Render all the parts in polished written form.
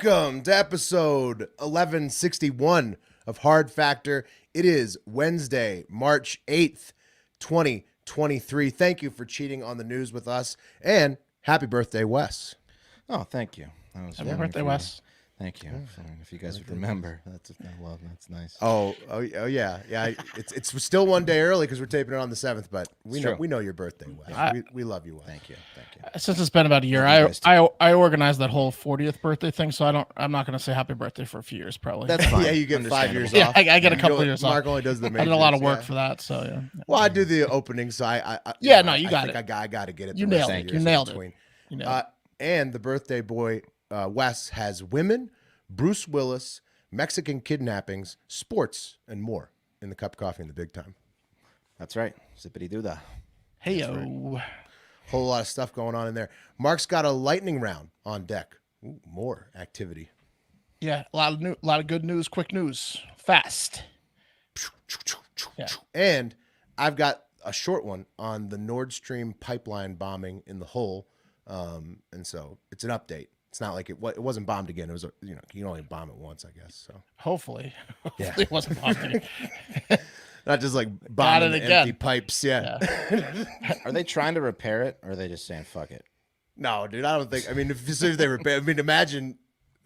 Welcome to episode 1161 of Hard Factor. It is Wednesday, March 8th, 2023. Thank you for cheating on the news with us, and happy birthday, Wes. Oh, thank you. Happy birthday, Wes. Thank you. If you guys would remember, that's nice. Oh, yeah. It's still one day early because we're taping it on the 7th, but we know your birthday, Wes. We love you, Wes. Thank you. Since it's been about a year, I organized that whole 40th birthday thing, so I'm not going to say happy birthday for a few years, probably. That's fine. Yeah, you get 5 years yeah, off. I get a couple years Mark off. only does the majors. I did a lot of work for that, so yeah. Well, I do the opening, so you got it. I got to get it. You nailed it. You nailed it. And the birthday boy, Wes, has women, Bruce Willis, Mexican kidnappings, sports, and more in the cup of coffee in the big time. That's right. Zip-a-Dee-Doo-Dah. Hey, yo. Whole lot of stuff going on in there. Mark's got a lightning round on deck. Ooh, more activity. Yeah, a lot of good news, quick news, fast. Yeah. And I've got a short one on the Nord Stream pipeline bombing in the Hull. And so it's an update. It's not like it wasn't bombed again. It was, you can only bomb it once, I guess. So hopefully yeah, it wasn't bombed again. Not just like bombing the empty pipes. Yeah. Are they trying to repair it, or are they just saying fuck it? No, dude. I don't think. I mean, if they repair, I mean, imagine.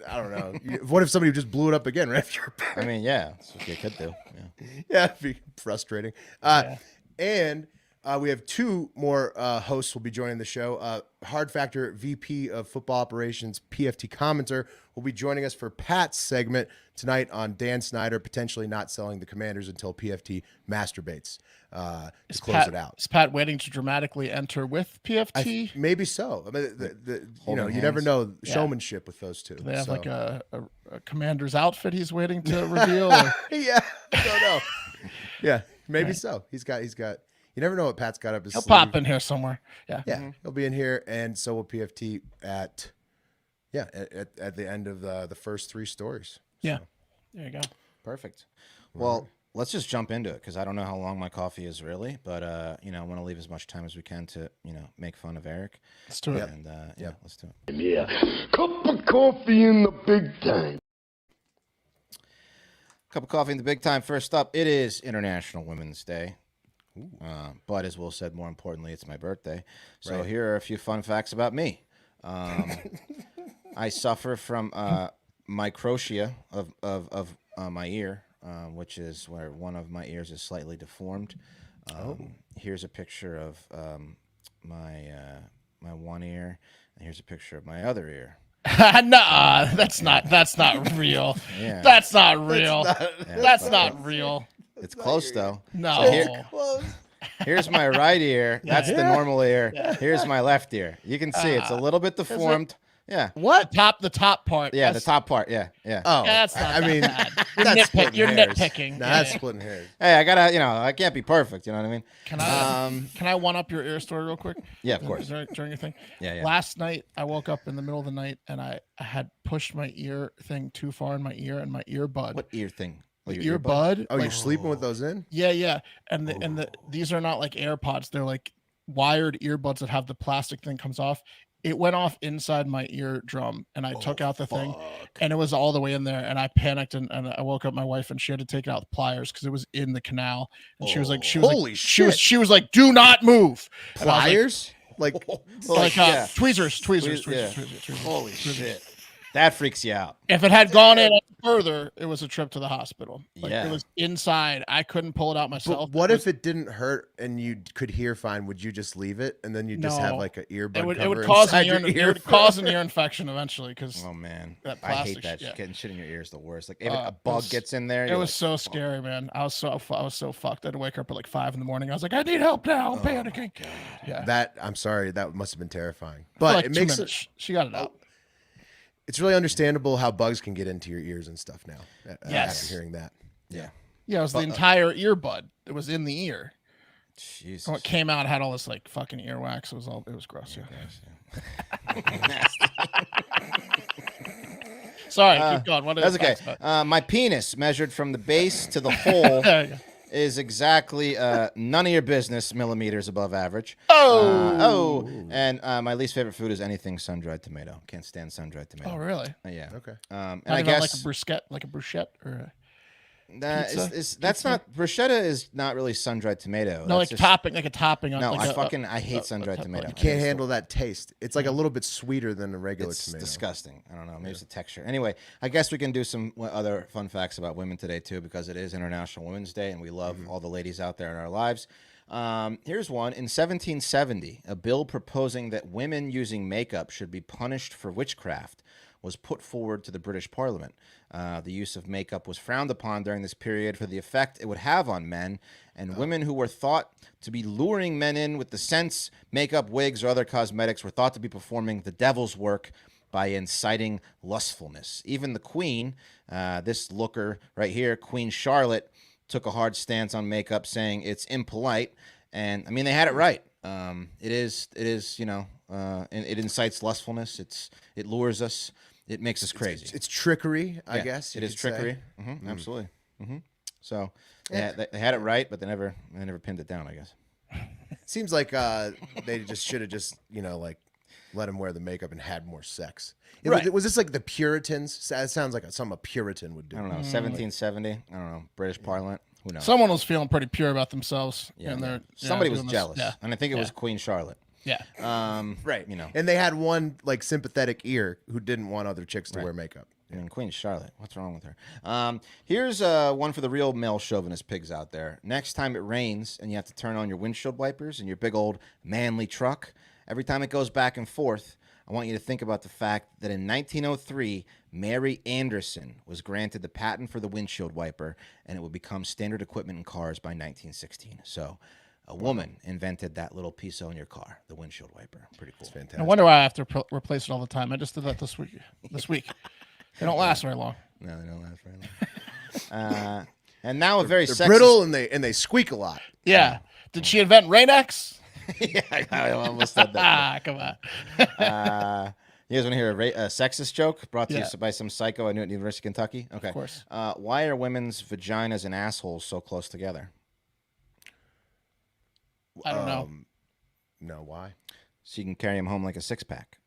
I don't know. What if somebody just blew it up again right after repair? I mean, yeah, that's what they could do. Yeah, it'd be frustrating. And we have two more hosts will be joining the show. Hard Factor VP of Football Operations, PFT Commenter, will be joining us for Pat's segment tonight on Dan Snyder potentially not selling the Commanders until PFT masturbates to close it out. Is Pat waiting to dramatically enter with PFT? Maybe so. I mean, you never know showmanship with those two. Do they have like a Commander's outfit he's waiting to reveal? Or? Yeah, I don't know. Yeah, maybe so. He's got. You never know what Pat's got up his sleeve. He'll pop in here somewhere. Yeah. Yeah, he'll be in here, and so will PFT at the end of the first three stories. Yeah. So. There you go. Perfect. Well, let's just jump into it because I don't know how long my coffee is really, but I want to leave as much time as we can to make fun of Eric. Let's do it. And let's do it. Yeah, cup of coffee in the big time. Cup of coffee in the big time. First up, it is International Women's Day. But as Will said, more importantly, it's my birthday. So here are a few fun facts about me. I suffer from microtia of my ear, which is where one of my ears is slightly deformed. Here's a picture of my one ear, and here's a picture of my other ear. Nah, that's not real. Yeah. That's not real. That's not real. It's close though. No. So here's my right ear. That's the normal ear. Here's my left ear. You can see it's a little bit deformed. Yeah. What? The top part. Yeah, the top part. Yeah. Oh, that's not I mean, bad. You're nitpicking. Nah, that's splitting hairs. Hey, I gotta, I can't be perfect. You know what I mean? Can I one up your ear story real quick? Yeah, of course. During your thing. Yeah. Last night I woke up in the middle of the night and I had pushed my ear thing too far in my ear and my earbud. What ear thing? Earbud. Oh, you're sleeping with those in? Yeah. And these are not like AirPods. They're like wired earbuds that have the plastic thing comes off. It went off inside my eardrum, and I took out the thing, and it was all the way in there. And I panicked, and I woke up my wife, and she had to take it out with pliers because it was in the canal. And she was like, "Holy shit!" She was like, "Do not move." Pliers, tweezers. Holy shit! That freaks you out. If it had gone in further, it was a trip to the hospital. It was inside. I couldn't pull it out myself. But what if it didn't hurt and you could hear fine? Would you just leave it and then you just have like an earbud? It would cause an ear infection eventually. Because oh man, that I hate that. Getting shit in your ear is the worst. Like if a bug gets in there, it was so scary, man. I was so fucked. I had to wake up at like 5 a.m. I was like, I need help now. I'm panicking. Yeah, I'm sorry. That must have been terrifying. But it makes it. She got it out. It's really understandable how bugs can get into your ears and stuff now. Yes. After hearing that. Yeah, it was the entire earbud. It was in the ear. Jesus. When it came out, it had all this like fucking earwax. It was gross. Sorry, keep going. What that's okay. My penis measured from the base to the hole is exactly none of your business millimeters above average. And my least favorite food is anything sun-dried tomato. Can't stand sun-dried tomato. Oh, really? Yeah. Okay. And Not I even guess like a bruschetta or that's not bruschetta is not really sun-dried tomato. no, That's like just, topping, like a topping on. No, like I hate sun-dried tomato. You can't handle that taste. It's like a little bit sweeter than a regular It's tomato. disgusting. I don't know. Maybe it's the texture. Anyway, I guess we can do some other fun facts about women today, too, because it is International Women's Day, and we love all the ladies out there in our lives. Here's one. In 1770, a bill proposing that women using makeup should be punished for witchcraft was put forward to the British Parliament. The use of makeup was frowned upon during this period for the effect it would have on men, and women who were thought to be luring men in with the scents, makeup, wigs, or other cosmetics were thought to be performing the devil's work by inciting lustfulness. Even the Queen, this looker right here, Queen Charlotte, took a hard stance on makeup, saying it's impolite, and I mean they had it right. It is, and it incites lustfulness. It lures us. It makes us crazy. It's trickery, I guess. It is trickery. Absolutely. So they had it right, but they never pinned it down, I guess. Seems like they just should have just let him wear the makeup and had more sex. Right. Was this like the Puritans? That sounds like something a Puritan would do. I don't know. 1770. I don't know. British Parliament. Who knows? Someone was feeling pretty pure about themselves. Yeah, and they're somebody was doing this. jealous, Yeah. and I think it was Queen Charlotte. Yeah. Right. You know. And they had one sympathetic ear who didn't want other chicks to wear makeup. I mean, Queen Charlotte. What's wrong with her? Here's one for the real male chauvinist pigs out there. Next time it rains and you have to turn on your windshield wipers in your big old manly truck, every time it goes back and forth, I want you to think about the fact that in 1903, Mary Anderson was granted the patent for the windshield wiper, and it would become standard equipment in cars by 1916. So a woman invented that little piece on your car, the windshield wiper. Pretty cool. Fantastic. No wonder why I have to replace it all the time. I just did that this week. They don't last very long. No, they don't last very long. And now a very They're sexist... brittle and they squeak a lot. Yeah. Did she invent Rain-X? Yeah, I almost said that. Come on. You guys want to hear a sexist joke brought to you by some psycho I knew at University of Kentucky? Okay. Of course. Why are women's vaginas and assholes so close together? I don't know. No, why? So you can carry them home like a six-pack.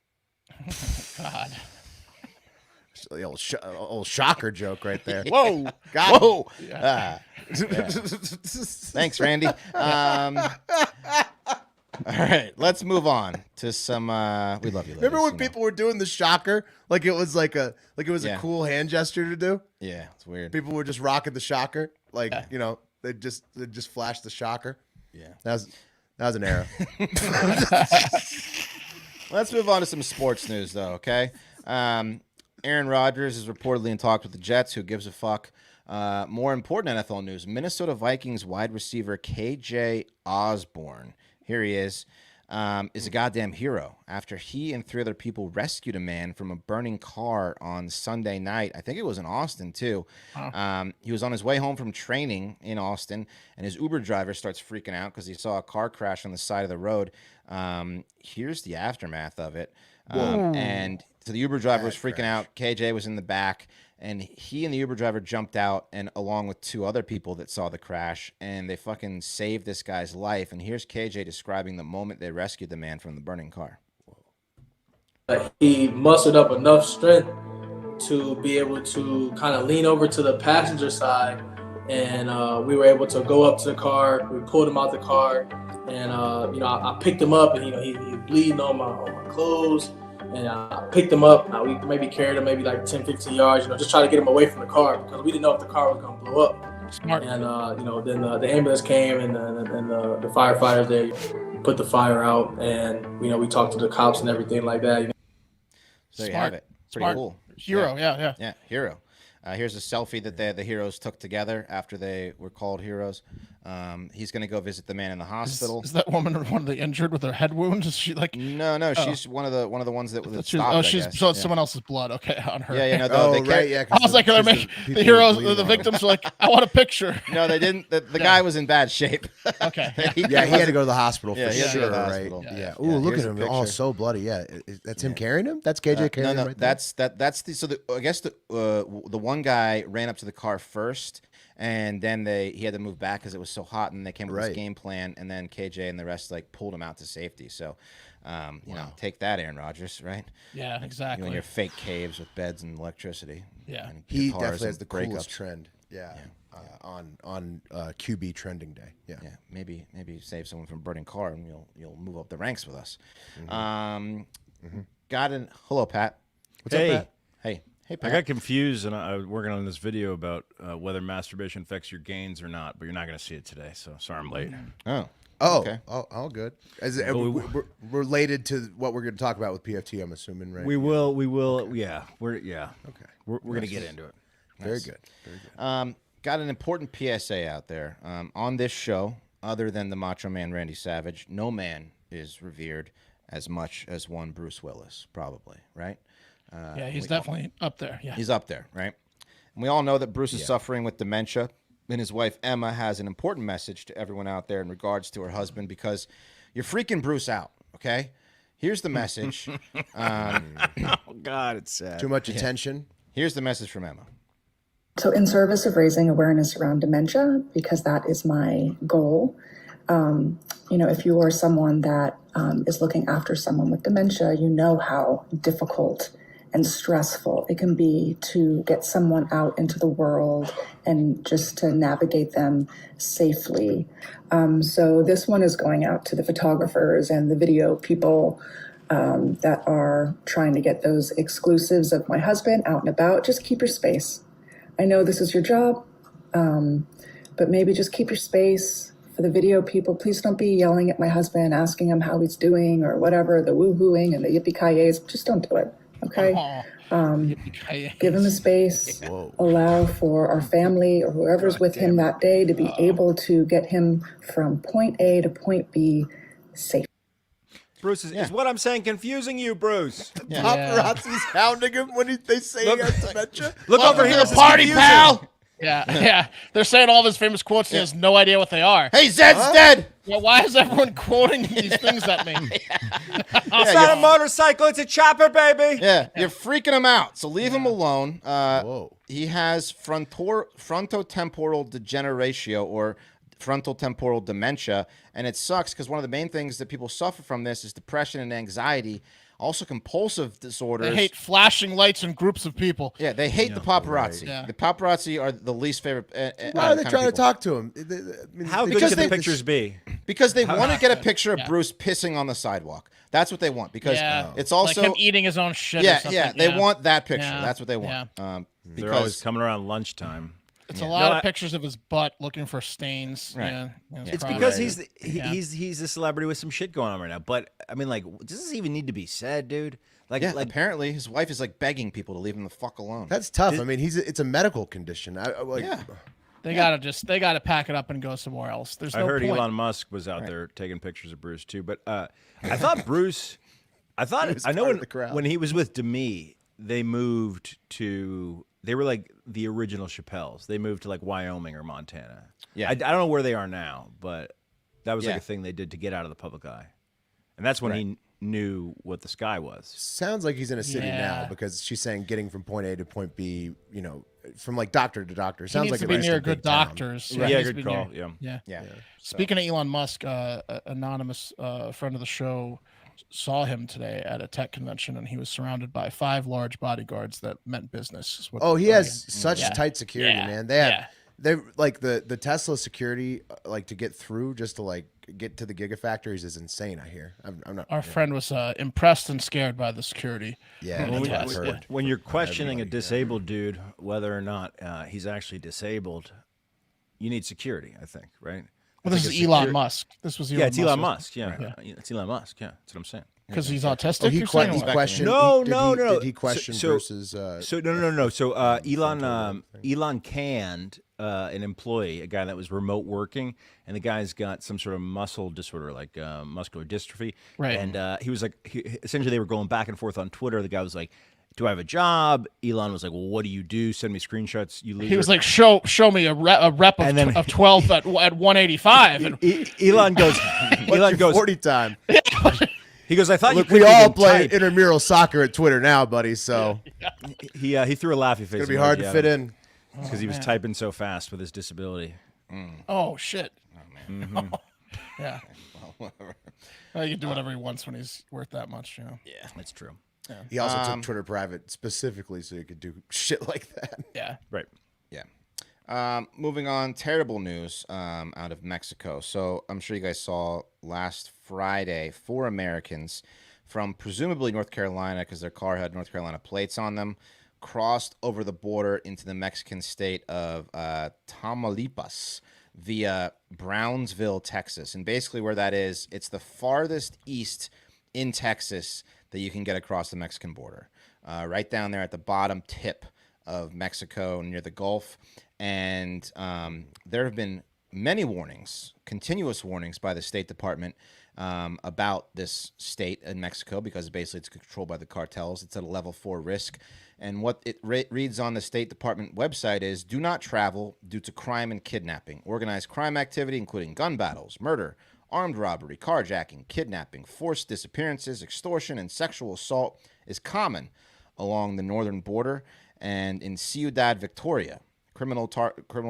God. The old shocker joke right there. Whoa. God. Whoa! Yeah. Thanks, Randy. All right, let's move on to some. We love you. Ladies, Remember when people were doing the shocker? Like it was a cool hand gesture to do? Yeah, it's weird. People were just rocking the shocker. They just flashed the shocker. Yeah. That was an era. Let's move on to some sports news, though, okay? Aaron Rodgers is reportedly in talks with the Jets. Who gives a fuck? More important NFL news, Minnesota Vikings wide receiver KJ Osborne, here he is a goddamn hero after he and 3 other people rescued a man from a burning car on Sunday night. I think it was in Austin, too. He was on his way home from training in Austin, and his Uber driver starts freaking out because he saw a car crash on the side of the road. Here's the aftermath of it. And so the Uber driver was freaking out. KJ was in the back, and he and the Uber driver jumped out, and along with 2 other people that saw the crash, and they fucking saved this guy's life. And here's KJ describing the moment they rescued the man from the burning car. He mustered up enough strength to be able to kind of lean over to the passenger side, and we were able to go up to the car. We pulled him out the car, and I picked him up, and he bleeding on my clothes. And I picked him up. We maybe carried him maybe like 10, 15 yards, just try to get him away from the car because we didn't know if the car was going to blow up. Smart. And, then the ambulance came and the firefighters, they put the fire out. And, we talked to the cops and everything like that. So you have it. Pretty cool. Hero, yeah. Yeah, hero. Here's a selfie that the heroes took together after they were called heroes. He's going to go visit the man in the hospital. Is that woman one of the injured with her head wound? Is she like? No, she's one of the ones that stopped. So it's someone else's blood. Okay, on her. Yeah, I was like, the heroes, the victims were like, I want a picture. No, they didn't. The guy was in bad shape. Okay. He had to go to the hospital for he had to go sure, to the right? hospital. Yeah. Ooh, look at him, all so bloody. Yeah, that's him carrying him. That's KJ carrying him. Right that's the. So I guess the one guy ran up to the car first, And then he had to move back because it was so hot, and they came up with this Right. game plan, and then KJ and the rest like pulled him out to safety. So, you know, take that, Aaron Rodgers, right? Yeah, You exactly. and your fake caves with beds and electricity. Yeah. and He guitars definitely has and the coolest breakups. trend. Yeah. On QB trending day. Yeah. Yeah, maybe save someone from burning car, and you'll move up the ranks with us. Got an hello, Pat. What's up, Pat? Hey, I Pat. got confused, and I was working on this video about whether masturbation affects your gains or not, but you're not going to see it today, so sorry I'm late. Oh, Oh, all good. We're related to what we're going to talk about with PFT, I'm assuming, right? We will, yeah. We're going to get into it. Very good. Very good. got an important PSA out there. On this show, other than the Macho Man Randy Savage, no man is revered as much as one Bruce Willis, probably, right? Yeah, he's definitely up there. Yeah. He's up there, right? And we all know that Bruce is suffering with dementia, and his wife Emma has an important message to everyone out there in regards to her husband, because you're freaking Bruce out, okay? Here's the message. Oh, God, it's sad. Too much attention. Here's the message from Emma. So in service of raising awareness around dementia, because that is my goal, if you are someone that is looking after someone with dementia, you know how difficult and stressful it can be to get someone out into the world and just to navigate them safely. So this one is going out to the photographers and the video people that are trying to get those exclusives of my husband out and about. Just keep your space. I know this is your job, but maybe just keep your space. For the video people, please don't be yelling at my husband, asking him how he's doing or whatever, the woo-hooing and the yippee-ki-yays. Just don't do it, okay? Give him the space. Allow for our family or whoever's with him that day to be able to get him from point A to point B safe. Bruce, is what I'm saying confusing you, Bruce? Paparazzi's hounding him when they say he has dementia. Look over here, the party, pal. Yeah. They're saying all of his famous quotes. He has no idea what they are. Hey, Zed's dead! Yeah, why is everyone quoting these things at me? It's not a motorcycle, it's a chopper, baby. Yeah, you're freaking him out, so leave him alone. Whoa. He has frontotemporal degeneration, or frontal temporal dementia, and it sucks because one of the main things that people suffer from this is depression and anxiety, also compulsive disorders. They hate flashing lights and groups of people. Yeah, they hate the paparazzi. Right. Yeah. The paparazzi are the least favorite. Why are they trying to talk to him? How good Because can the they- pictures be? Because they want to get a picture of Bruce pissing on the sidewalk. That's what they want. Because it's also like him eating his own shit. Or something. yeah. They want that picture. Yeah. That's what they want. They're always coming around lunchtime. It's a lot of pictures of his butt looking for stains. Right. Yeah, It's because he's a celebrity with some shit going on right now. But I mean, like, does this even need to be said, dude? Like, apparently his wife is like begging people to leave him the fuck alone. That's tough. I mean, it's a medical condition. They gotta pack it up and go somewhere else. There's I no heard point. Elon Musk was out there taking pictures of Bruce too. But I thought Bruce, I know when he was with Demi, they moved to. They were like the original Chappelles. They moved to like Wyoming or Montana. Yeah, I don't know where they are now, but that was like a thing they did to get out of the public eye, and that's when he knew what the sky was. Sounds like he's in a city now, because she's saying getting from point A to point B, from like doctor to doctor. Sounds he needs like to it be was near a good big town. doctors. Yeah, He needs to good be call. near- Yeah. Speaking of Elon Musk, anonymous friend of the show saw him today at a tech convention, and he was surrounded by 5 large bodyguards that meant business. Oh, he has such tight security, Yeah. man. They like the Tesla security, like to get through, just to like get to the gigafactories is insane. I hear. I'm not. Our friend was impressed and scared by the security. Yeah, When, that's what I've heard. when you're questioning a disabled dude whether or not he's actually disabled, you need security, I think, right? Well, this is Elon Musk. This was Elon Yeah, it's Musk. Elon Musk. Yeah, it's Elon Musk. Yeah, that's what I'm saying. Because he's autistic. Oh, he you're saying, or what? questioned. No. Did he question So- Bruce's? No. So Elon canned an employee, a guy that was remote working, and the guy's got some sort of muscle disorder, like muscular dystrophy. Right. And he was like, essentially, they were going back and forth on Twitter. The guy was like, "Do I have a job?" Elon was like, "Well, what do you do? Send me screenshots." You He was like, "Show me a rep of, And then- of 12 at 185." And Elon goes, Elon goes, 40 time. he goes, "I thought Look, you we couldn't all even play type." intramural soccer at Twitter now, buddy. So He threw a laughy face. it's gonna be hard to fit in. because he was typing so fast with his disability. Oh shit. Oh man. Mhm. Yeah. Well, whatever. Well, he can do whatever he wants when he's worth that much, you know. Yeah. That's true. He also took Twitter private specifically so he could do shit like that. Yeah. Right. Yeah. Moving on, terrible news out of Mexico. So I'm sure you guys saw last Friday, 4 Americans from presumably North Carolina, because their car had North Carolina plates on them, crossed over the border into the Mexican state of Tamaulipas via Brownsville, Texas. And basically where that is, it's the farthest east in Texas that you can get across the Mexican border. Right down there at the bottom tip of Mexico near the Gulf. And there have been many warnings, continuous warnings by the State Department about this state in Mexico, because basically it's controlled by the cartels. It's at a level 4 risk. And what it reads on the State Department website is, do not travel due to crime and kidnapping. Organized crime activity, including gun battles, murder, armed robbery, carjacking, kidnapping, forced disappearances, extortion, and sexual assault is common along the northern border and in Ciudad Victoria. Criminal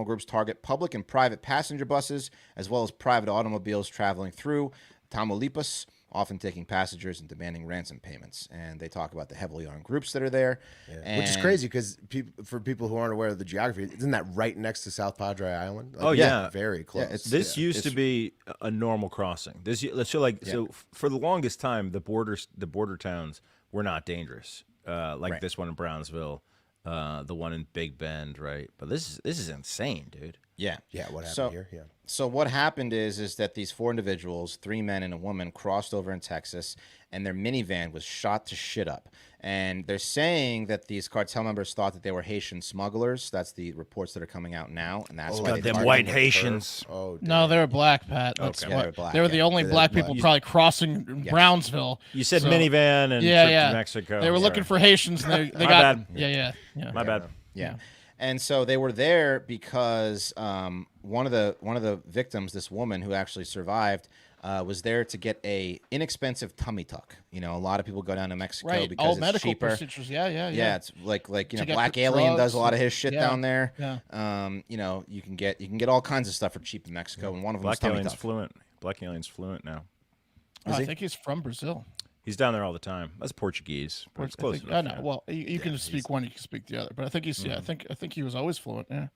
groups target public and private passenger buses, as well as private automobiles traveling through Tamaulipas, often taking passengers and demanding ransom payments. And they talk about the heavily armed groups that are there. Yeah. Which is crazy, because for people who aren't aware of the geography, isn't that right next to South Padre Island? Like, Oh, yeah. Very close. Yeah, This used to be a normal crossing. So for the longest time, the border towns were not dangerous. Like this one in Brownsville, the one in Big Bend, right? But this is insane, dude. Yeah. Yeah, what happened here? Yeah. So what happened is that these 4 individuals, 3 men and a woman, crossed over in Texas, and their minivan was shot to shit up. And they're saying that these cartel members thought that they were Haitian smugglers. That's the reports that are coming out now, and that's why got they them targeted white them. Haitians. Oh, No, they were black, Pat. That's Okay. what, They were black, they were the yeah. only They're black black. people probably crossing Brownsville. You said So- minivan and Yeah, trip yeah. to Mexico. They were looking for Haitians, and they My got. bad. Yeah. My bad. Yeah. And so they were there because one of the victims, this woman who actually survived, was there to get a inexpensive tummy tuck. You know, a lot of people go down to Mexico Right. because All it's medical cheaper. procedures. Yeah. Yeah, it's like To get Black the Alien does drugs a lot of and- his shit yeah, down there. yeah. You know, you can get all kinds of stuff for cheap in Mexico, and one of them is Black tummy alien's tuck. fluent. Black alien's fluent now. Oh, I think he's from Brazil. He's down there all the time. That's Portuguese. But it's close I enough. know. yeah. Well, you can speak one, you can speak the other. But I think he's. Yeah, I think he was always fluent. Yeah.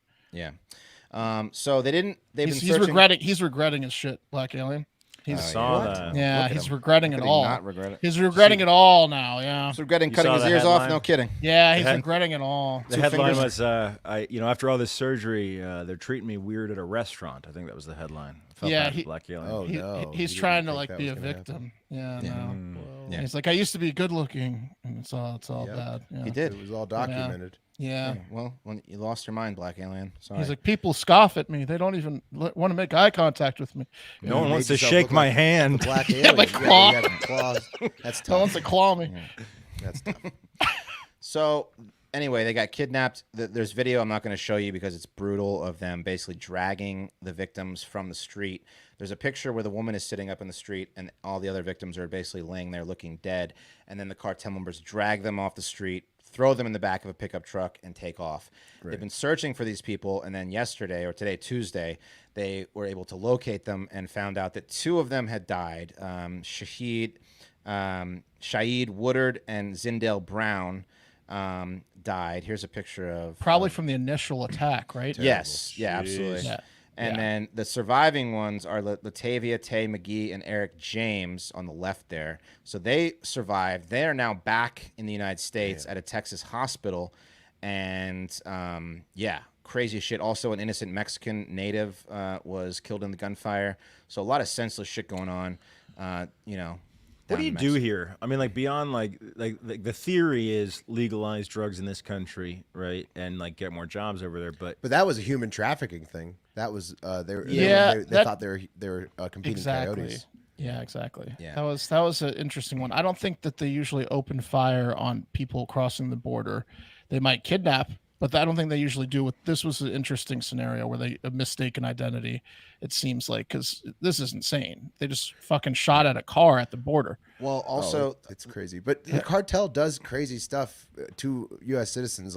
Yeah. So they've been He's searching. regretting. He's regretting his shit, Black Alien. He's saw that. yeah. Look at He's him. regretting How it could he all. not regret it? He's regretting it all now. Yeah. He's regretting You cutting saw his the ears off. headline? No kidding. Yeah, he's head- regretting it all. The 2 headline fingers. was, after all this surgery, they're treating me weird at a restaurant. I think that was the headline. Felt Yeah, bad for he- Black Alien. Oh, He- no. he's He trying didn't to think like that be was a gonna happen. victim. Yeah. No. Yeah. He's like, I used to be good looking, and it's all Yep. bad. Yeah. He did. It was all documented. Yeah. Well, when you lost your mind, Black Alien. Sorry. He's like, people scoff at me. They don't even want to make eye contact with me. No one You wants made to yourself shake look my like hand. The Black Yeah, Alien. my claw. You had claws. That's No one's tough. to claw me. That's tough. So anyway, they got kidnapped. There's video I'm not going to show you because it's brutal of them basically dragging the victims from the street. There's a picture where the woman is sitting up in the street and all the other victims are basically laying there looking dead. And then the cartel members drag them off the street, throw them in the back of a pickup truck, and take off. They've been searching for these people. And then yesterday, or today, Tuesday, they were able to locate them and found out that 2 of them had died. Shaheed Woodard and Zindale Brown died. Here's a picture of Probably from the initial attack, right? yes, yeah, absolutely. Yeah. And then the surviving ones are Latavia, Tay McGee, and Eric James on the left there. So they survived. They are now back in the United States at a Texas hospital. And crazy shit. Also, an innocent Mexican native was killed in the gunfire. So a lot of senseless shit going on. What do you do here? I mean, like beyond like the theory is legalize drugs in this country, right, and like get more jobs over there. But that was a human trafficking thing. That was they thought they were competing coyotes. Yeah, exactly. Yeah. That was an interesting one. I don't think that they usually open fire on people crossing the border. They might kidnap, but I don't think they usually do. This was an interesting scenario where they a mistaken identity. It seems like because this is insane. They just fucking shot at a car at the border. Well, also, it's crazy. But the cartel does crazy stuff to U.S. citizens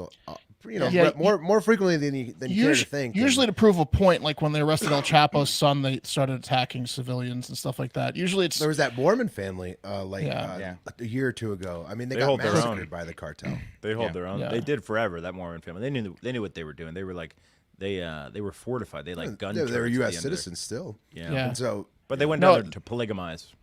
more frequently than you care to think. Usually to prove a point, like when they arrested El Chapo's son, they started attacking civilians and stuff like that. Usually there was that Mormon family a year or two ago. I mean, they got massacred by the cartel. They hold their own. Yeah. They did forever. That Mormon family. They knew what they were doing. They were like they were fortified. They like gun. They were U.S. citizens still. Yeah. And so, but they went down there to polygamize.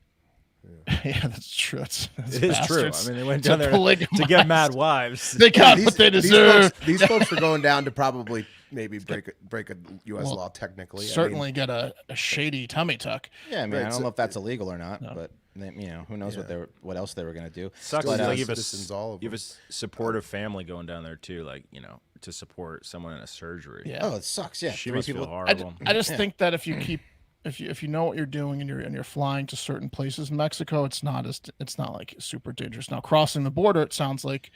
Yeah, that's true. It is true. I mean, they went down there to get mad wives. They got what they deserve. These folks were going down to probably maybe break a U.S. law technically. Certainly get a shady tummy tuck. Yeah, I mean, I don't know if that's illegal or not, but who knows what else they were going to do. Sucks. Like you have a supportive family going down there too, like to support someone in a surgery. Yeah. Oh, it sucks. Yeah, she must feel horrible. I just think that if you keep. If you know what you're doing and you're flying to certain places in Mexico, it's not like super dangerous. Now crossing the border, it sounds like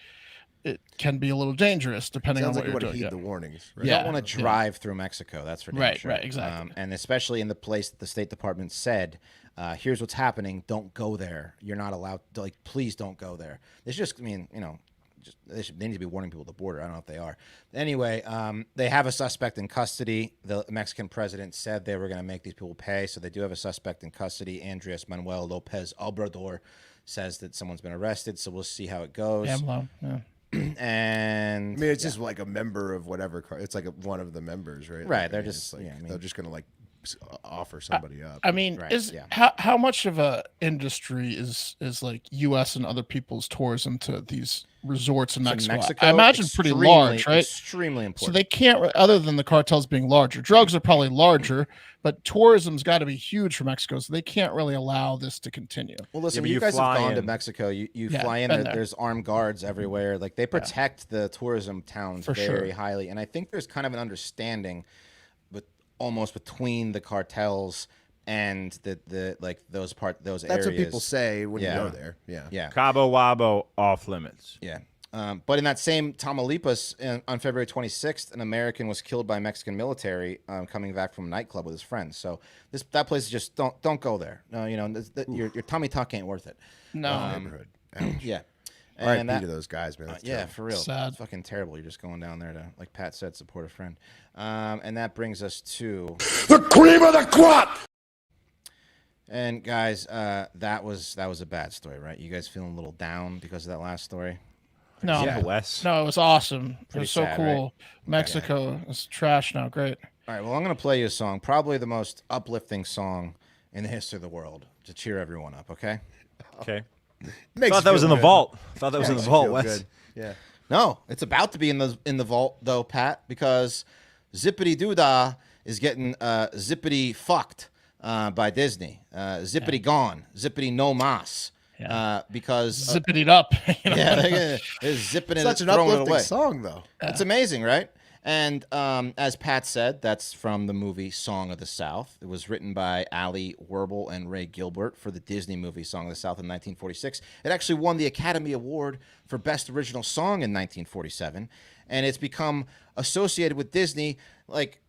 it can be a little dangerous depending on what you're doing. Heed the warnings. Right? You don't want to drive through Mexico. That's for damn sure. Right, exactly. And especially in the place that the State Department said, here's what's happening. Don't go there. You're not allowed to, like, please don't go there. It's just, they need to be warning people at the border. I don't know if they are. Anyway, they have a suspect in custody. The Mexican president said they were going to make these people pay, so they do have a suspect in custody. Andres Manuel Lopez Obrador says that someone's been arrested, so we'll see how it goes. Yeah. And I mean, it's just like a member of whatever. It's like one of the members, right? Right. Like, they're just they're just going to like offer somebody up. I mean, how much of a industry is like U.S. and other people's tourism to these resorts in Mexico? I imagine pretty large, right? Extremely important. So they can't, other than the cartels being larger, drugs are probably larger, but tourism's got to be huge for Mexico, so they can't really allow this to continue. Well, listen, you guys have gone to Mexico. You fly in, there's armed guards everywhere. Like, they protect the tourism towns very highly, and I think there's kind of an understanding almost between the cartels and the like those areas. That's what people say when you go there. Yeah. Cabo Wabo off limits. Yeah. But in that same Tamaulipas, on February 26th, an American was killed by Mexican military coming back from a nightclub with his friends. So that place is just don't go there. No, your tummy tuck ain't worth it. No. Neighborhood. Yeah. And to those guys, man. Yeah, for real. Sad. It's fucking terrible. You're just going down there to, like Pat said, support a friend. And that brings us to the cream of the crop. And guys, that was a bad story, right? You guys feeling a little down because of that last story? No, Wes. No, it was awesome. It was so sad, cool. right? Mexico is trash now. Great. All right, well, I'm going to play you a song, probably the most uplifting song in the history of the world, to cheer everyone up, okay? Okay. Thought that was in the vault. Thought that was in the vault, Wes. Yeah. No, it's about to be in the vault, though, Pat, because Zip-a-Dee-Doo-Dah is getting zippity fucked by Disney. Zippity gone. Zippity no mas. Because zipping it up. They're zipping it. Such an uplifting song, though. It's amazing, right? And as Pat said, that's from the movie Song of the South. It was written by Ali Werble and Ray Gilbert for the Disney movie Song of the South in 1946. It actually won the Academy Award for Best Original Song in 1947, and it's become associated with Disney like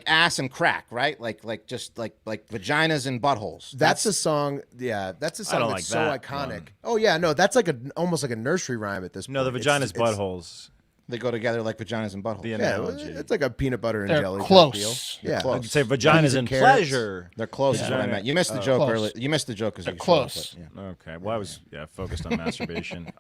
ass and crack, right? Like vaginas and buttholes. That's a song. Yeah, that's a song that's so iconic. Oh yeah, no, that's like almost like a nursery rhyme at this point. No, the vaginas, buttholes. They go together like vaginas and buttholes. The analogy. It's like a peanut butter and jelly close. type deal. Yeah, close. I could say vaginas and pleasure. They're close is what I meant. You missed the joke earlier. You missed the joke because you're close. Okay. Well, I was focused on masturbation.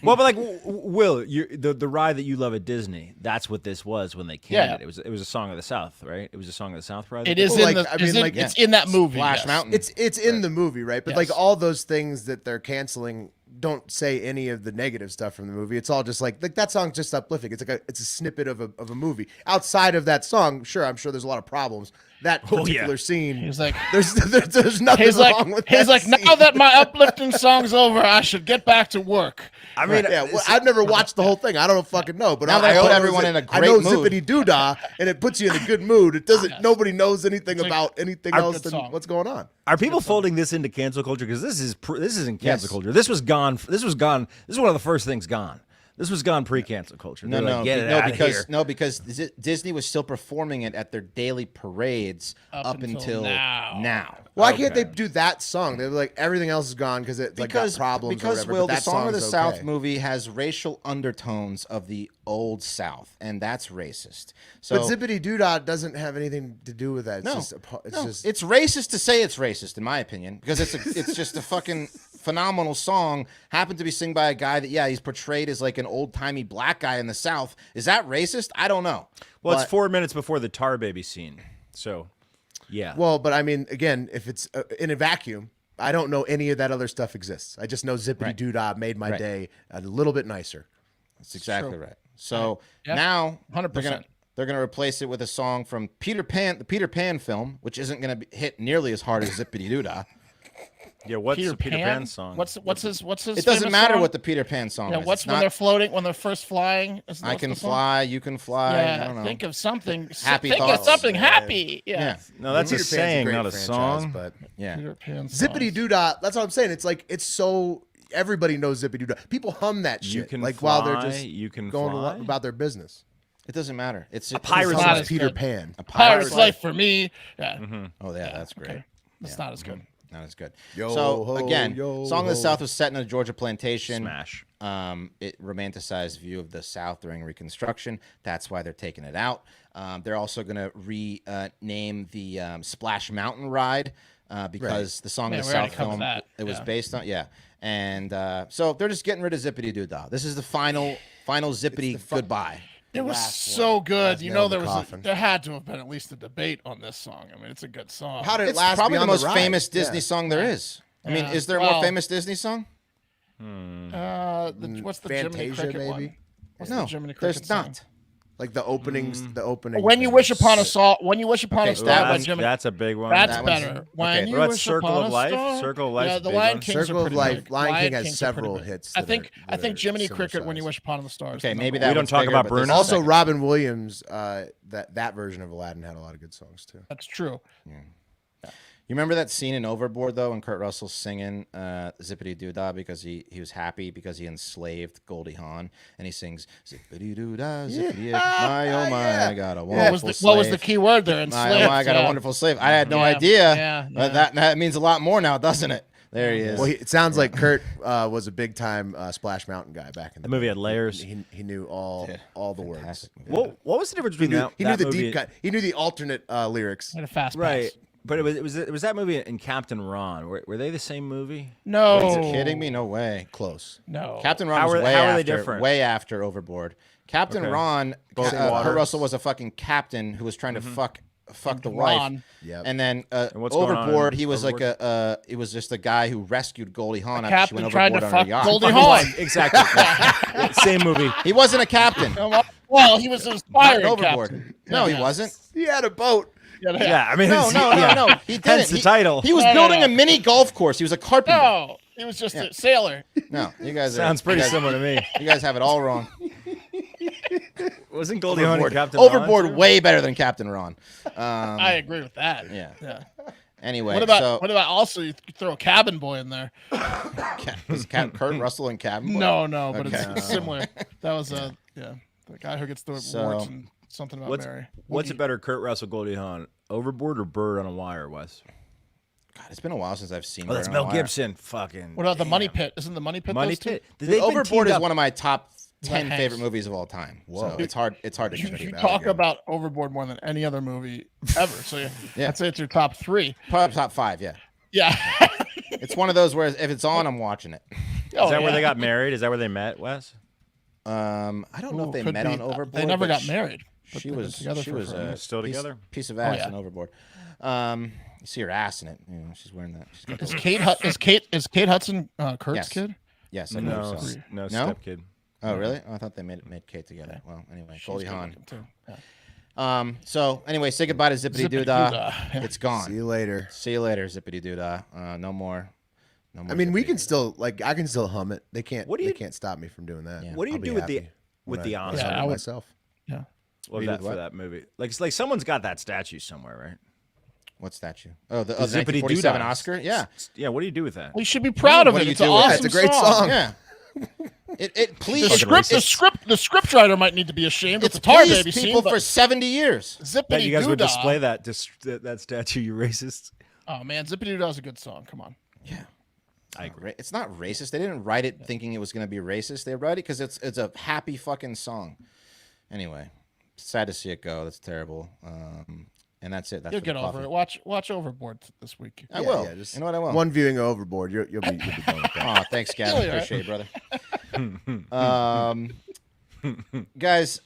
Well, but like Will, the ride that you love at Disney, that's what this was when they canned it. It was a Song of the South, right? It was a Song of the South ride. It is it's in that movie. Splash Mountain. It's in the movie, right? But like all those things that they're canceling don't say any of the negative stuff from the movie. It's all just like that song's just uplifting. It's like it's a snippet of a movie. Outside of that song, sure, I'm sure there's a lot of problems. That particular scene, he's like, there's nothing wrong with that. He's like, now that my uplifting song's over, I should get back to work. I mean, I've never watched the whole thing. I don't fucking know, but now I put everyone in a great mood. I know Zip-a-Dee-Doo-Dah, and it puts you in a good mood. It doesn't. Nobody knows anything about anything else than what's going on. Are people folding this into cancel culture? Because this isn't cancel culture. This was gone. This was one of the first things gone. This was gone pre-cancel culture. No, They're like, get it out of here. because Disney was still performing it at their daily parades up until now. Why can't they do that song? They're like everything else is gone because it like got problems. Because or whatever, Will, but the that Song of the song's South okay. movie has racial undertones of the old South, and that's racist. So, But Zip-a-Dee-Doo-Dah doesn't have anything to do with that. It's it's racist to say it's racist, in my opinion, because it's just a fucking phenomenal song. Happened to be sung by a guy that he's portrayed as like an old timey black guy in the South. Is that racist? I don't know. Well, it's 4 minutes before the Tar Baby scene, so yeah. Well, but I mean, again, if it's in a vacuum, I don't know any of that other stuff exists. I just know Zip-a-Dee-Doo-Dah made my day a little bit nicer. That's exactly right. So now 100%. They're gonna replace it with a song from Peter Pan, the Peter Pan film, which isn't gonna hit nearly as hard as Zip-a-Dee-Doo-Dah. Yeah, what's the Peter Pan song? What's his? It doesn't matter song? what the Peter Pan song is. What's when they're floating, when they're first flying? I can fly, you can fly. Yeah, I don't know. think of something. Happy think thoughts. of something happy. Yeah. No, that's a Peter Pan's saying, great not a franchise, song. But Yeah. Peter Pan. Zip-a-Dee-Doo-Dah, that's what I'm saying. It's like it's so everybody knows Zip-a-Doo-Dah. People hum that shit can like while they're fly, just you can going fly. about their business. It doesn't matter. It's A pirate's It's life. not Peter Pan. A Pirate's Life for me. Yeah. Oh yeah, that's great. Okay. That's not as good. Not as good. Yo So ho, again, yo Song of the ho. South was set in a Georgia plantation. Smash. It romanticized view of the South during Reconstruction. That's why they're taking it out. They're also going to rename the Splash Mountain ride because the Song of the we already South covered film that. it was based on. Yeah, and so they're just getting rid of Zip-a-Dee-Doo-Dah. This is the final Zippity goodbye. It was last so one. good. Last You nail know, in the coffin. there had to have been at least a debate on this song. I mean, it's a good song. How did it It's last probably the beyond most ride? famous Disney Yeah. song there is. I mean, Yeah. is there a Well- more famous Disney song? What's the Jiminy Fantasia, Cricket maybe? one? What's No, the Jiminy Cricket there's song? not. Like the openings, the opening. When you thing. wish upon a star, when you wish upon Okay, a star by That's, Jiminy. that's a big one. That's That one's- better. okay. When you What about wish Circle upon of a Life? star. Circle of Life's Yeah, a the big Lion one. Kings Circle are of pretty Life. big. Lion King has Kings are several pretty big. hits. I that think are- that are Jiminy similar Cricket when you size. wish upon the stars. Okay, is maybe number that We don't one's talk bigger, about but this Bruno. is Also, second. Robin Williams, that version of Aladdin had a lot of good songs too. That's true. You remember that scene in Overboard though, when Kurt Russell's singing Zip-a-Dee-Doo-Dah because he was happy because he enslaved Goldie Hawn, and he sings Zip-a-Dee-Doo-Dah, Zippity, my oh my, I got a wonderful What was the slave. key word there? My, oh my, I got a wonderful slave. I had no idea. But that means a lot more now, doesn't it? There he is. Well, it sounds like Kurt was a big time Splash Mountain guy back in the The movie day. had layers. He knew all the words. Fantastic movie. What was the difference between that? He knew that the movie deep cut. He knew the alternate lyrics. And a fast Right. pass. But it was that movie and Captain Ron. Were they the same movie? No. Are you kidding me? No way. Close. No. Captain Ron How was are- way how are after, they different? way after Overboard. Captain Okay. Ron, Both Kurt waters. Russell was a fucking captain who was trying to fuck the wife. Ron. Yep. And then what's going on Overboard, in he was Overboard? like it was just a guy who rescued Goldie Hawn after she Captain went tried to overboard on fuck her yacht. Goldie Hawn. Exactly. Yeah, same movie. He wasn't a captain. Well, he was inspired. Not Overboard. Captain. No, Yeah. he wasn't. He had a boat. Yeah, I mean, No, it's- no, yeah. no, no. He didn't. Hence the title. He was No, no, building no. a mini golf course. He was a carpenter. No, he was just a sailor. No, you guys Sounds pretty you guys- similar to me. You guys have it all wrong. Wasn't Goldie Hawn and Overboard, Captain Ron, Overboard too? way better than Captain Ron. I agree with that. Yeah. Yeah. Anyway, What about so also you throw a cabin boy in there? is Kurt Russell and Cabin Boy? No, but Okay. it's similar. That was the guy who gets the So, awards and something about Mary. What's it better, Kurt Russell, Goldie Hawn, Overboard or Bird on a Wire, Wes? God, it's been a while since I've seen. Oh, that's Bird on a Mel Wire. Gibson. Fucking. What about the Money damn. Pit? Isn't the Money Pit Money those two? Pit? Dude, They've been Overboard teamed is up. one of my top 10 Hanks. favorite movies of all time. Whoa. So it's hard to You compete. talk about Overboard more than any other movie ever. So I'd say it's your top 3. Probably top 5. Yeah, Yeah. it's one of those where if it's on, I'm watching it. Is that where they got married? Is that where they met, Wes? I don't know if they Could met be. on Overboard. They never but got married. but She they've been was together she for was forever. Still together? piece of ass yeah. in Overboard. You see her ass in it. You know, she's wearing that. She's got Is Kate Hudson Kurt's Yes. kid? yes, I believe so. No, No? step kid. Oh, really? Oh, I thought they made Kate together. Well, anyway, Goldie She's Hawn. good looking, too. Yeah. So anyway, say goodbye to Zip-a-Dee-Doo-Dah. Zip-a-Dee-Doo-Dah. It's gone. See you later. See you later, Zip-a-Dee-Doo-Dah. No more. No more. I mean, we can Zip-a-Dee-Doo-Dah. still I can still hum it. They can't. What do you- They can't stop me from doing that. Yeah. What do you I'll be do with the happy when I honest? Yeah, hum I it would- myself? Yeah. Love What do you that do for what? that movie. Like someone's got that statue somewhere, right? What statue? Oh, the Zippity-Doo-Dah 1947 Oscar. Yeah. Yeah. What do you do with that? We should be proud of What it. do you It's do an with it? awesome It's a great song. Yeah. please The script writer might need to be ashamed. It's the Tar pleased Baby people scene, for 70 years. Bet you guys would Zip-a-Dee-Doo-Dah. display that statue, you racist. Oh man, Zip-a-Dee-Doo-Dah is a good song. Come on. Yeah. I agree. It's not racist. They didn't write it thinking it was going to be racist. They wrote it because it's a happy fucking song. Anyway, sad to see it go. That's terrible. And that's it. That's You'll get over it. Watch Overboard this week. I will. Yeah, just you know what I will. One viewing of Overboard, you'll be done with that. Oh, thanks, Gavin. Appreciate it, brother. Guys,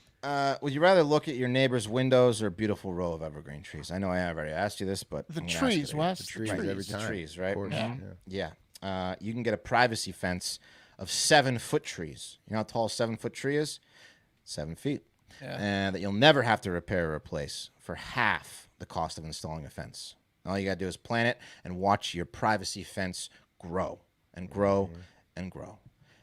would you rather look at your neighbor's windows or a beautiful row of evergreen trees? I know I have already asked you this, but The I'm gonna trees, ask you Wes. The trees Right, every the time. trees, right? Of course, Yeah. Yeah. You can get a privacy fence of 7-foot trees. You know how tall a 7-foot tree is? 7 feet. Yeah. And that you'll never have to repair or replace for half the cost of installing a fence. All you got to do is plant it and watch your privacy fence grow and grow and grow.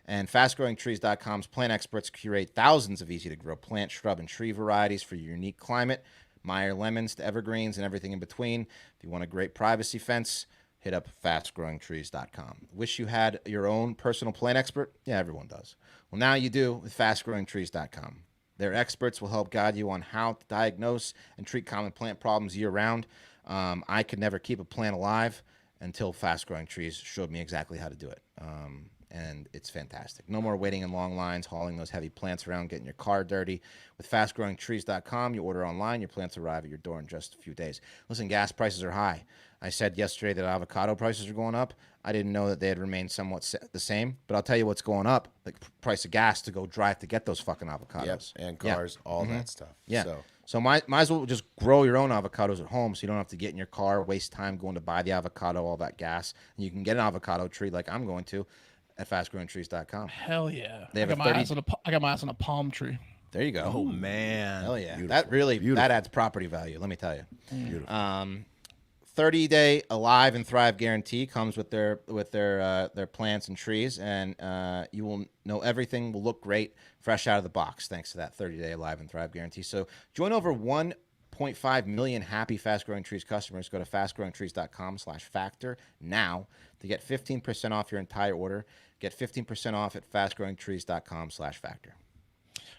And FastGrowingTrees.com's plant experts curate thousands of easy-to-grow plant, shrub, and tree varieties for your unique climate, Meyer lemons to evergreens and everything in between. If you want a great privacy fence, hit up FastGrowingTrees.com. Wish you had your own personal plant expert? Yeah, everyone does. Well, now you do with FastGrowingTrees.com. Their experts will help guide you on how to diagnose and treat common plant problems year-round. I could never keep a plant alive until Fast Growing Trees showed me exactly how to do it. And it's fantastic. No more waiting in long lines, hauling those heavy plants around, getting your car dirty. With FastGrowingTrees.com, you order online, your plants arrive at your door in just a few days. Listen, gas prices are high. I said yesterday that avocado prices are going up. I didn't know that they had remained somewhat the same, but I'll tell you what's going up, the price of gas to go drive to get those fucking avocados. Yep, and cars, all that stuff. Yeah. So might as well just grow your own avocados at home so you don't have to get in your car, waste time going to buy the avocado, all that gas. And you can get an avocado tree like I'm going to at FastGrowingTrees.com. Hell yeah. They have I got my ass on a palm tree. There you go. Oh man. Hell yeah. Beautiful. That adds property value, let me tell you. Beautiful. 30-day Alive and Thrive guarantee comes with their plants and trees, and you will know everything will look great fresh out of the box thanks to that 30-day Alive and Thrive guarantee. So join over 1.5 million happy Fast Growing Trees customers. Go to fastgrowingtrees.com/factor now to get 15% off your entire order. Get 15% off at fastgrowingtrees.com/factor.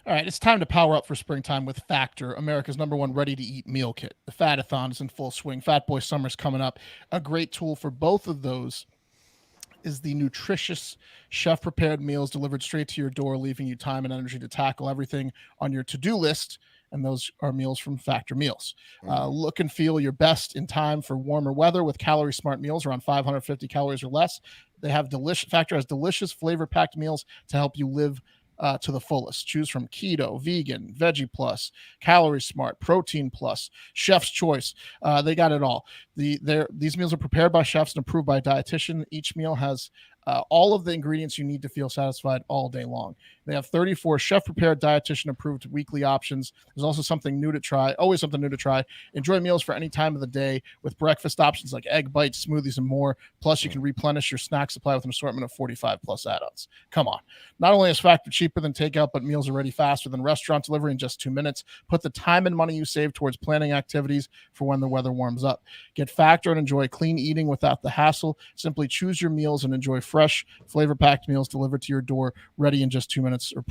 All right, it's time to power up for springtime with Factor, America's #1 ready-to-eat meal kit. The Fat-a-thon is in full swing. Fat Boy Summer's coming up. A great tool for both of those is the nutritious chef-prepared meals delivered straight to your door, leaving you time and energy to tackle everything on your to-do list, and those are meals from Factor Meals. Look and feel your best in time for warmer weather with calorie-smart meals around 550 calories or less. They have Factor has delicious flavor-packed meals to help you live to the fullest. Choose from keto, vegan, veggie plus, calorie smart, protein plus, chef's choice. They got it all. These meals are prepared by chefs and approved by a dietitian. Each meal has all of the ingredients you need to feel satisfied all day long. They have 34 chef-prepared, dietitian-approved weekly options. There's also something new to try, always something new to try. Enjoy meals for any time of the day with breakfast options like egg bites, smoothies, and more. Plus, you can replenish your snack supply with an assortment of 45-plus add-ons. Come on. Not only is Factor cheaper than takeout, but meals are ready faster than restaurant delivery in just 2 minutes. Put the time and money you save towards planning activities for when the weather warms up. Get Factor and enjoy clean eating without the hassle. Simply choose your meals and enjoy fresh, flavor-packed meals delivered to your door, ready in just 2 minutes. Or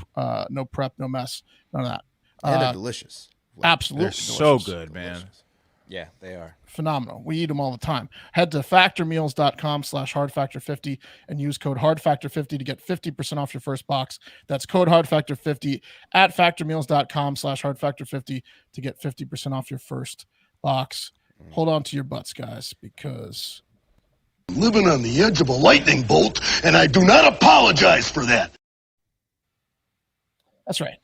no prep, no mess, none of that. And they're delicious. Absolutely They're so good, man. Delicious. Yeah, they are. Phenomenal. We eat them all the time. Head to factormeals.com/hardfactor50 and use code hardfactor50 to get 50% off your first box. That's code hardfactor50 at factormeals.com/hardfactor50 to get 50% off your first box. Hold on to your butts, guys, because Living on the edge of a lightning bolt, and I do not apologize for that. that's right.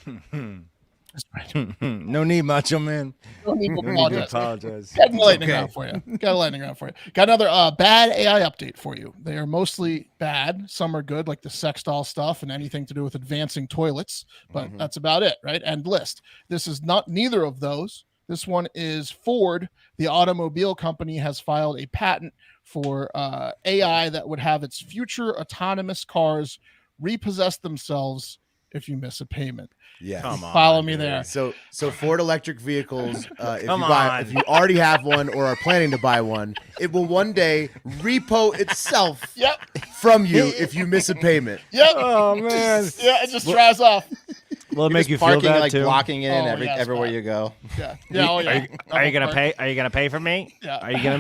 That's right. No need, Macho Man. Don't need to No need to apologize. apologize. Got a lightning round for you. Got a lightning round for you. Got another bad AI update for you. They are mostly bad. Some are good, like the sex doll stuff and anything to do with advancing toilets, but that's about it, right? End list. This is not neither of those. This one is Ford. The automobile company has filed a patent for AI that would have its future autonomous cars repossess themselves if you miss a payment. Yeah. Come on, Follow me dude. there. So Ford electric vehicles, if on. if you already have one or are planning to buy one, it will one day repo itself Yep. from you if you miss a payment. Yep. Oh man. Yeah, it just drives off. Will it make you feel parking that like too? blocking in Oh, yeah, everywhere spot. you go. Yeah. Yeah. Oh, yeah. Are you gonna pay? Are you gonna pay for me? Yeah.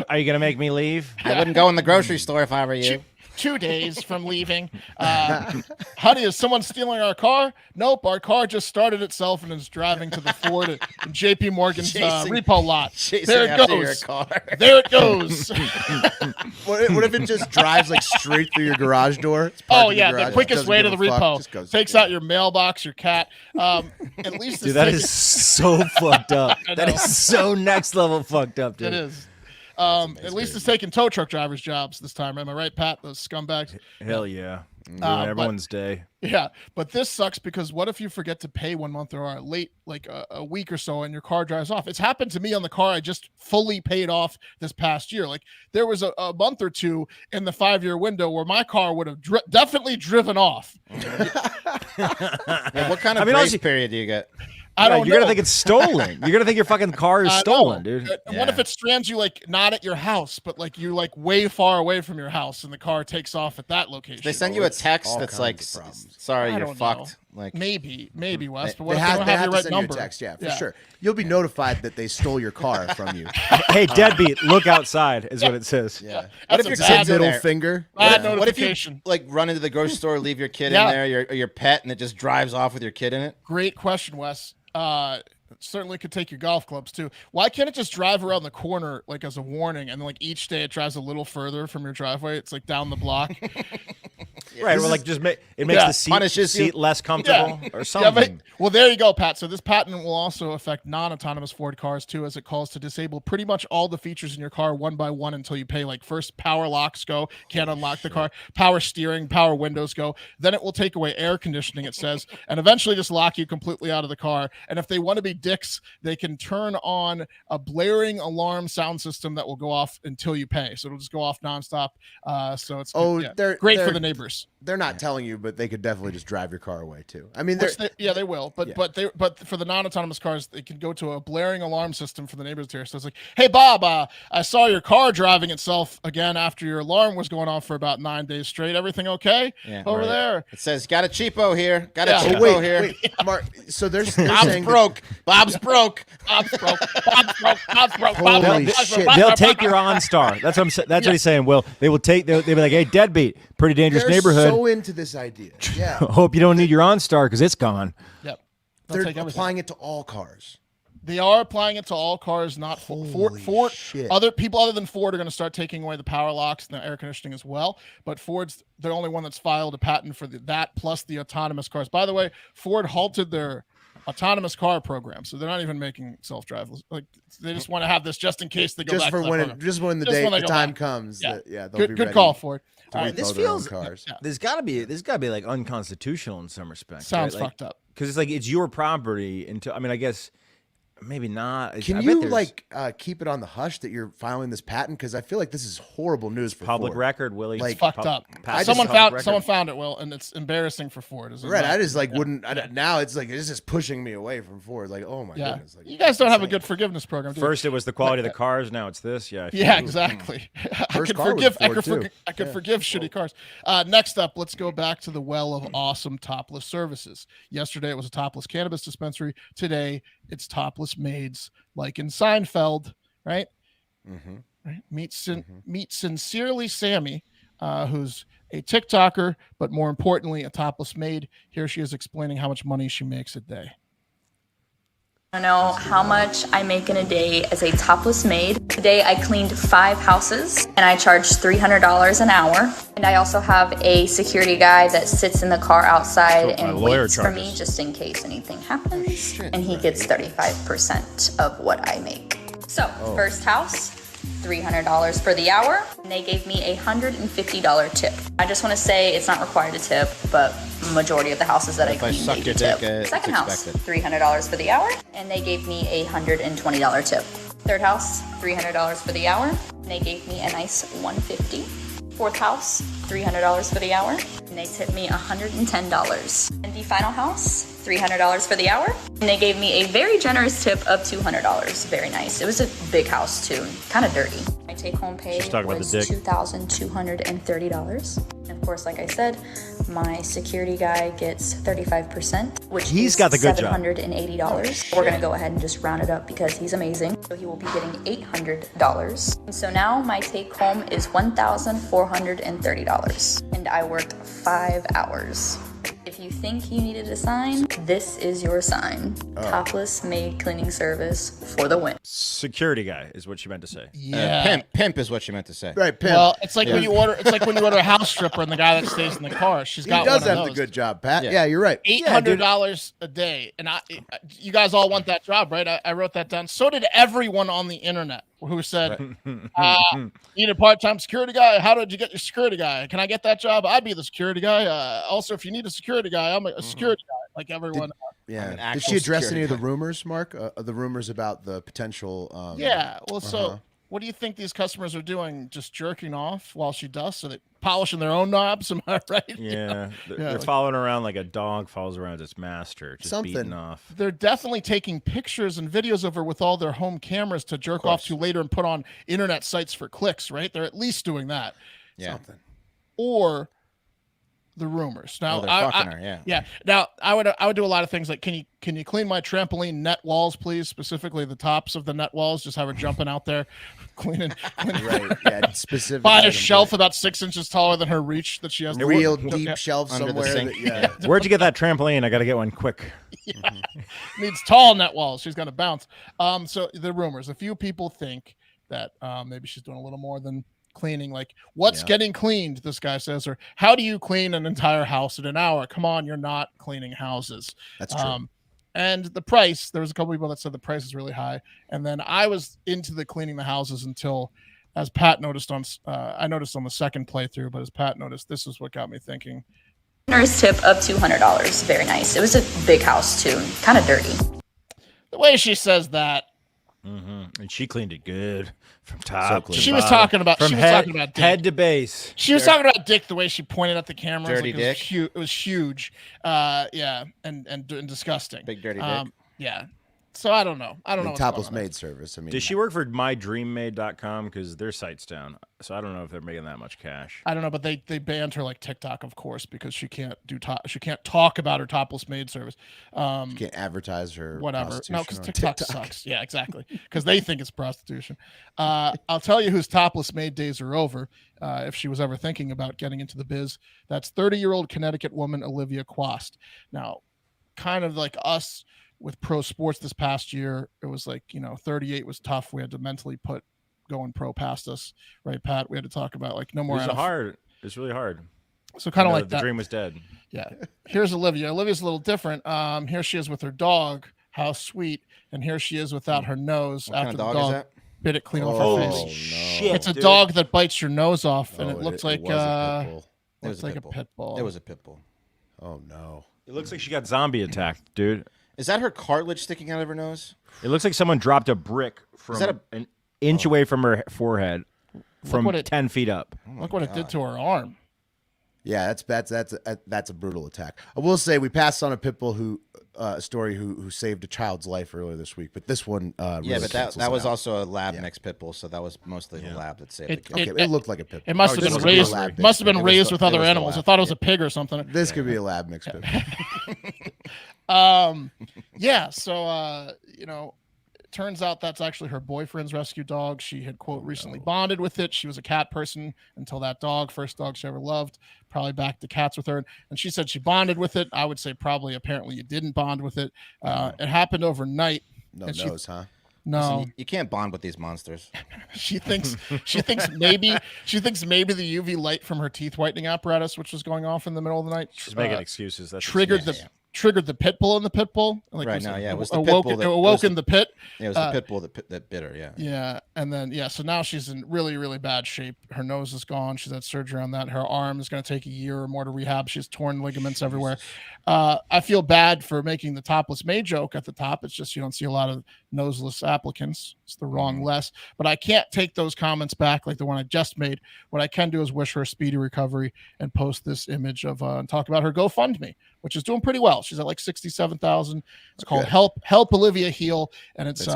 Are you gonna make me leave? I wouldn't go in the grocery store if I were you. 2 days from leaving. Honey, is someone stealing our car? Nope, our car just started itself and is driving to the Ford at JP Morgan's repo lot. There it after your goes. car. There it goes. What if it just drives like straight through your garage door? It's parked Oh in yeah, garage, the quickest doesn't way to give the a fuck, repo. just goes- Takes out your mailbox, your cat. At least Dude, that is so fucked up. I That know. is so next level fucked up, dude. It is. At least it's taking tow truck drivers' jobs this time. Am I right, Pat? Those scumbags. Hell yeah. Ruin but- everyone's day. Yeah, but this sucks because what if you forget to pay 1 month or are late like a week or so and your car drives off? It's happened to me on the car I just fully paid off this past year. Like there was a month or two in the 5-year window where my car would have definitely driven off. Yeah, what kind of grace honestly- period do you get? I don't You're know. gonna think it's stolen. You're gonna think your fucking car is I stolen, know. dude. And what if it strands you like not at your house, but like you like way far away from your house and the car takes off at that location? They send you a it's text all that's like, kinds of problems. "Sorry, I you're don't know. fucked." Like, Maybe Wes, but what They if they have, don't they have have your to right send number? you a text, yeah, for sure. You'll be notified that they stole your car from you. Hey, deadbeat, look outside is what it says. yeah. That's What if a your bad kid's in Middle there? finger. Bad Yeah. What if you notification. like run into the grocery store, leave your kid Yeah. in there, your pet, and it just drives off with your kid in it? Great question, Wes. Certainly could take your golf clubs too. Why can't it just drive around the corner like as a warning, and then like each day it drives a little further from your driveway? It's like down the block. Right, or like just it makes Yeah. the Punishes seat you. less comfortable or Yeah, something. well, there you go, Pat. So this patent will also affect non-autonomous Ford cars too, as it calls to disable pretty much all the features in your car one by one until you pay. Like first, power locks go, can't unlock the car. Power steering, power windows go. Then it will take away air conditioning, it says, and eventually just lock you completely out of the car. And if they want to be dicks, they can turn on a blaring alarm sound system that will go off until you pay. So it'll just go off nonstop. So it's they're great for the neighbors. They're not telling you, but they could definitely just drive your car away too. I mean, Which they will, but Yeah. but for the non-autonomous cars, they can go to a blaring alarm system for the neighbors here. So it's like, hey Bob, I saw your car driving itself again after your alarm was going off for about 9 days straight. Everything okay over there? It says, "Got a cheapo here. Got a Yeah. cheapo Oh, here." wait, Mark. So they're Bob's saying that- broke. Bob's broke. Bob's broke. Bob's broke. Bob's broke. Holy Bob's broke. shit. Bob's They'll broke. take your OnStar. That's what I'm. That's what he's saying. Will they will take? They'll be like, hey, deadbeat, pretty dangerous they're neighborhood. so into this idea. Yeah, Hope you don't need your OnStar because it's gone. Yep. They'll they're take everything. applying it to all cars. They are applying it to all cars, not Ford. Holy Ford. shit. Other people other than Ford are going to start taking away the power locks and the air conditioning as well. But Ford's the only one that's filed a patent for that plus the autonomous cars. By the way, Ford halted their autonomous car program, so they're not even making self-drive. Like they just want to have this just in case they go Just back for to that when program. just when the Just day when they the go time back. comes. Yeah. They'll be Good ready call, Ford. to All right, repo this their own feels- cars. There's got to be like unconstitutional in some respects. Sounds right? Like, fucked up. because it's like it's your property. Until I mean, I guess maybe not. I Can bet you there's like keep it on the hush that you're filing this patent? Because I feel like this is horrible news for public Ford. record, Willie? Like, Fucked up. pass Someone this public found record. someone found it, Will, and it's embarrassing for Ford. Is it Right, not? I just like wouldn't. Now it's like it's just pushing me away from Ford. Like, oh my Yeah, goodness! Like, you guys don't have a insane. good forgiveness program, do you? First, it was the quality of the cars. Now it's this. Yeah. Yeah, exactly. I First could car was forgive. a Ford, too. I could forgive shitty cars. Next up, let's go back to the well of awesome topless services. Yesterday, it was a topless cannabis dispensary. Today, it's topless maids, like in Seinfeld, right? Mhm. Right. Meet sincerely Sammy, who's a TikToker, but more importantly, a topless maid. Here she is explaining how much money she makes a day. I know how much I make in a day as a topless maid. Today I cleaned 5 houses and I charged $300 an hour. And I also have a security guy that sits in the car outside That's what my and lawyer waits for me charges. just in case anything happens. And he gets 35% of what I make. So, first house, $300 for the hour, and they gave me a $150 tip. I just want to say it's not required to tip, but majority of the houses that I If I clean, suck they your do tip. dick, it's Second house, expected. $300 for the hour, and they gave me a $120 tip. Third house, $300 for the hour, and they gave me a nice $150. Fourth house, $300 for the hour, and they tipped me $110. And the final house, $300 for the hour, and they gave me a very generous tip of $200. Very nice. It was a big house too, kind of dirty. I take-home pay She's talking about was the dick. $2,230. Of course, like I said, my security guy gets 35%, which He's is got the good job. $780. We're gonna go ahead and just round it up because he's amazing. So he will be getting $800. And so now my take-home is $1,430, and I worked 5 hours. If you think you needed a sign, this is your sign. Topless maid cleaning service for the win. Security guy is what she meant to say. Yeah. Pimp is what you meant to say. Right, pimp. Well, it's like when you order. It's like when you order a house stripper and the guy that stays in the car. She's he got does one of have those. the good job, Pat. Yeah. Yeah, you're right. $800 a day, and you guys all want that job, right? I wrote that down. So did everyone on the internet who said, "Need a part-time security guy? How did you get your security guy? Can I get that job? I'd be the security guy. Also, if you need a security guy, I'm a security guy." Like everyone. Yeah. Did she address any of the rumors, Mark? The rumors about the potential? Yeah. Well, so what do you think these customers are doing? Just jerking off while she does? So they polishing their own knobs? Am I right? Yeah, they're following around like a dog follows around its master, just beating off. They're definitely taking pictures and videos of her with all their home cameras to jerk off to later and put on internet sites for clicks, right? They're at least doing that. Yeah. Something. Or the rumors. Now, they're fucking her, yeah. Now, I would do a lot of things like, can you clean my trampoline net walls, please? Specifically, the tops of the net walls. Just have her jumping out there, cleaning. Right. Yeah. Specific. Find a shelf about 6 inches taller than her reach that she has. A real deep shelf Under the somewhere. sink. Yeah. Where'd you get that trampoline? I got to get one quick. Needs tall net walls. She's gonna bounce. So the rumors. A few people think that maybe she's doing a little more than cleaning. Like, what's getting cleaned? This guy says, or how do you clean an entire house in an hour? Come on, you're not cleaning houses. That's true. And the price. There was a couple people that said the price is really high. And then I was into the cleaning the houses until, as Pat noticed I noticed on the second playthrough, but as Pat noticed, this is what got me thinking. Nurse tip of $200. Very nice. It was a big house too, kind of dirty. The way she says that. And she cleaned it good from top to She was bottom. talking about from dick. head to base. She was talking about dick the way she pointed at the camera. Dirty dick. It was huge. Yeah, and disgusting. Big dirty dick. Yeah. So I don't know. I don't know. what's Topless going on. maid service. I mean, Does she work for mydreammaid.com? Because their site's down. So I don't know if they're making that much cash. I don't know, but they banned her like TikTok, of course, because she can't she can't talk about her topless maid service. She can't advertise her Whatever. No, because on TikTok sucks. Yeah, exactly. Because they think it's prostitution. I'll tell you whose topless maid days are over. If she was ever thinking about getting into the biz, that's 30-year-old Connecticut woman Olivia Quast. Now, kind of like us with pro sports this past year, it was like, 38 was tough. We had to mentally put going pro past us, right, Pat? We had to talk about like no more. It's really hard. So kind of like the that. dream was dead. Yeah. Here's Olivia. Olivia's a little different. Here she is with her dog. How sweet. And here she is without her nose What after kind of the dog is dog that? bit it clean off her face. Shit, It's a dude. dog that bites your nose off, and Oh, it looks like was a pit bull. looks like a pit bull. It was a pit bull. Oh no. It looks like she got zombie attacked, dude. Is that her cartilage sticking out of her nose? It looks like someone dropped a brick from an inch away from her forehead from 10 feet up. Look what it did to her arm. Yeah, that's a brutal attack. I will say we passed on a pit bull who saved a child's life earlier this week, but this one Yeah, but cancels that was out. also a lab mixed pit bull, so that was mostly the lab that saved the kid. Okay, it looked like a pit bull. It must have this been could be a raised. lab mix Must have pit been bull. raised with other It was the animals. I lab. thought it was a pig or something. This could be a lab mixed pit bull. Yeah. So it turns out that's actually her boyfriend's rescue dog. She had recently bonded with it. She was a cat person until that dog, first dog she ever loved, probably back to cats with her. And she said she bonded with it. I would say apparently you didn't bond with it. It happened overnight. No and nose, huh? No, Listen, you can't bond with these monsters. she thinks maybe the UV light from her teeth whitening apparatus, which was going off in the middle of the night, She's making excuses. That's triggered the pit bull in the pit bull. Like Right, it was the pit bull awoken, awoken that the pit. Yeah, it was the pit bull that bit her, yeah. Yeah, and then so now she's in really, really bad shape. Her nose is gone. She's had surgery on that. Her arm is going to take a year or more to rehab. She's torn ligaments everywhere. I feel bad for making the topless maid joke at the top. It's just you don't see a lot of noseless applicants. It's the wrong less. But I can't take those comments back like the one I just made. What I can do is wish her a speedy recovery and post this image of and talk about her GoFundMe, which is doing pretty well. well. She's at like 67,000. It's called Help Olivia Heal, and it's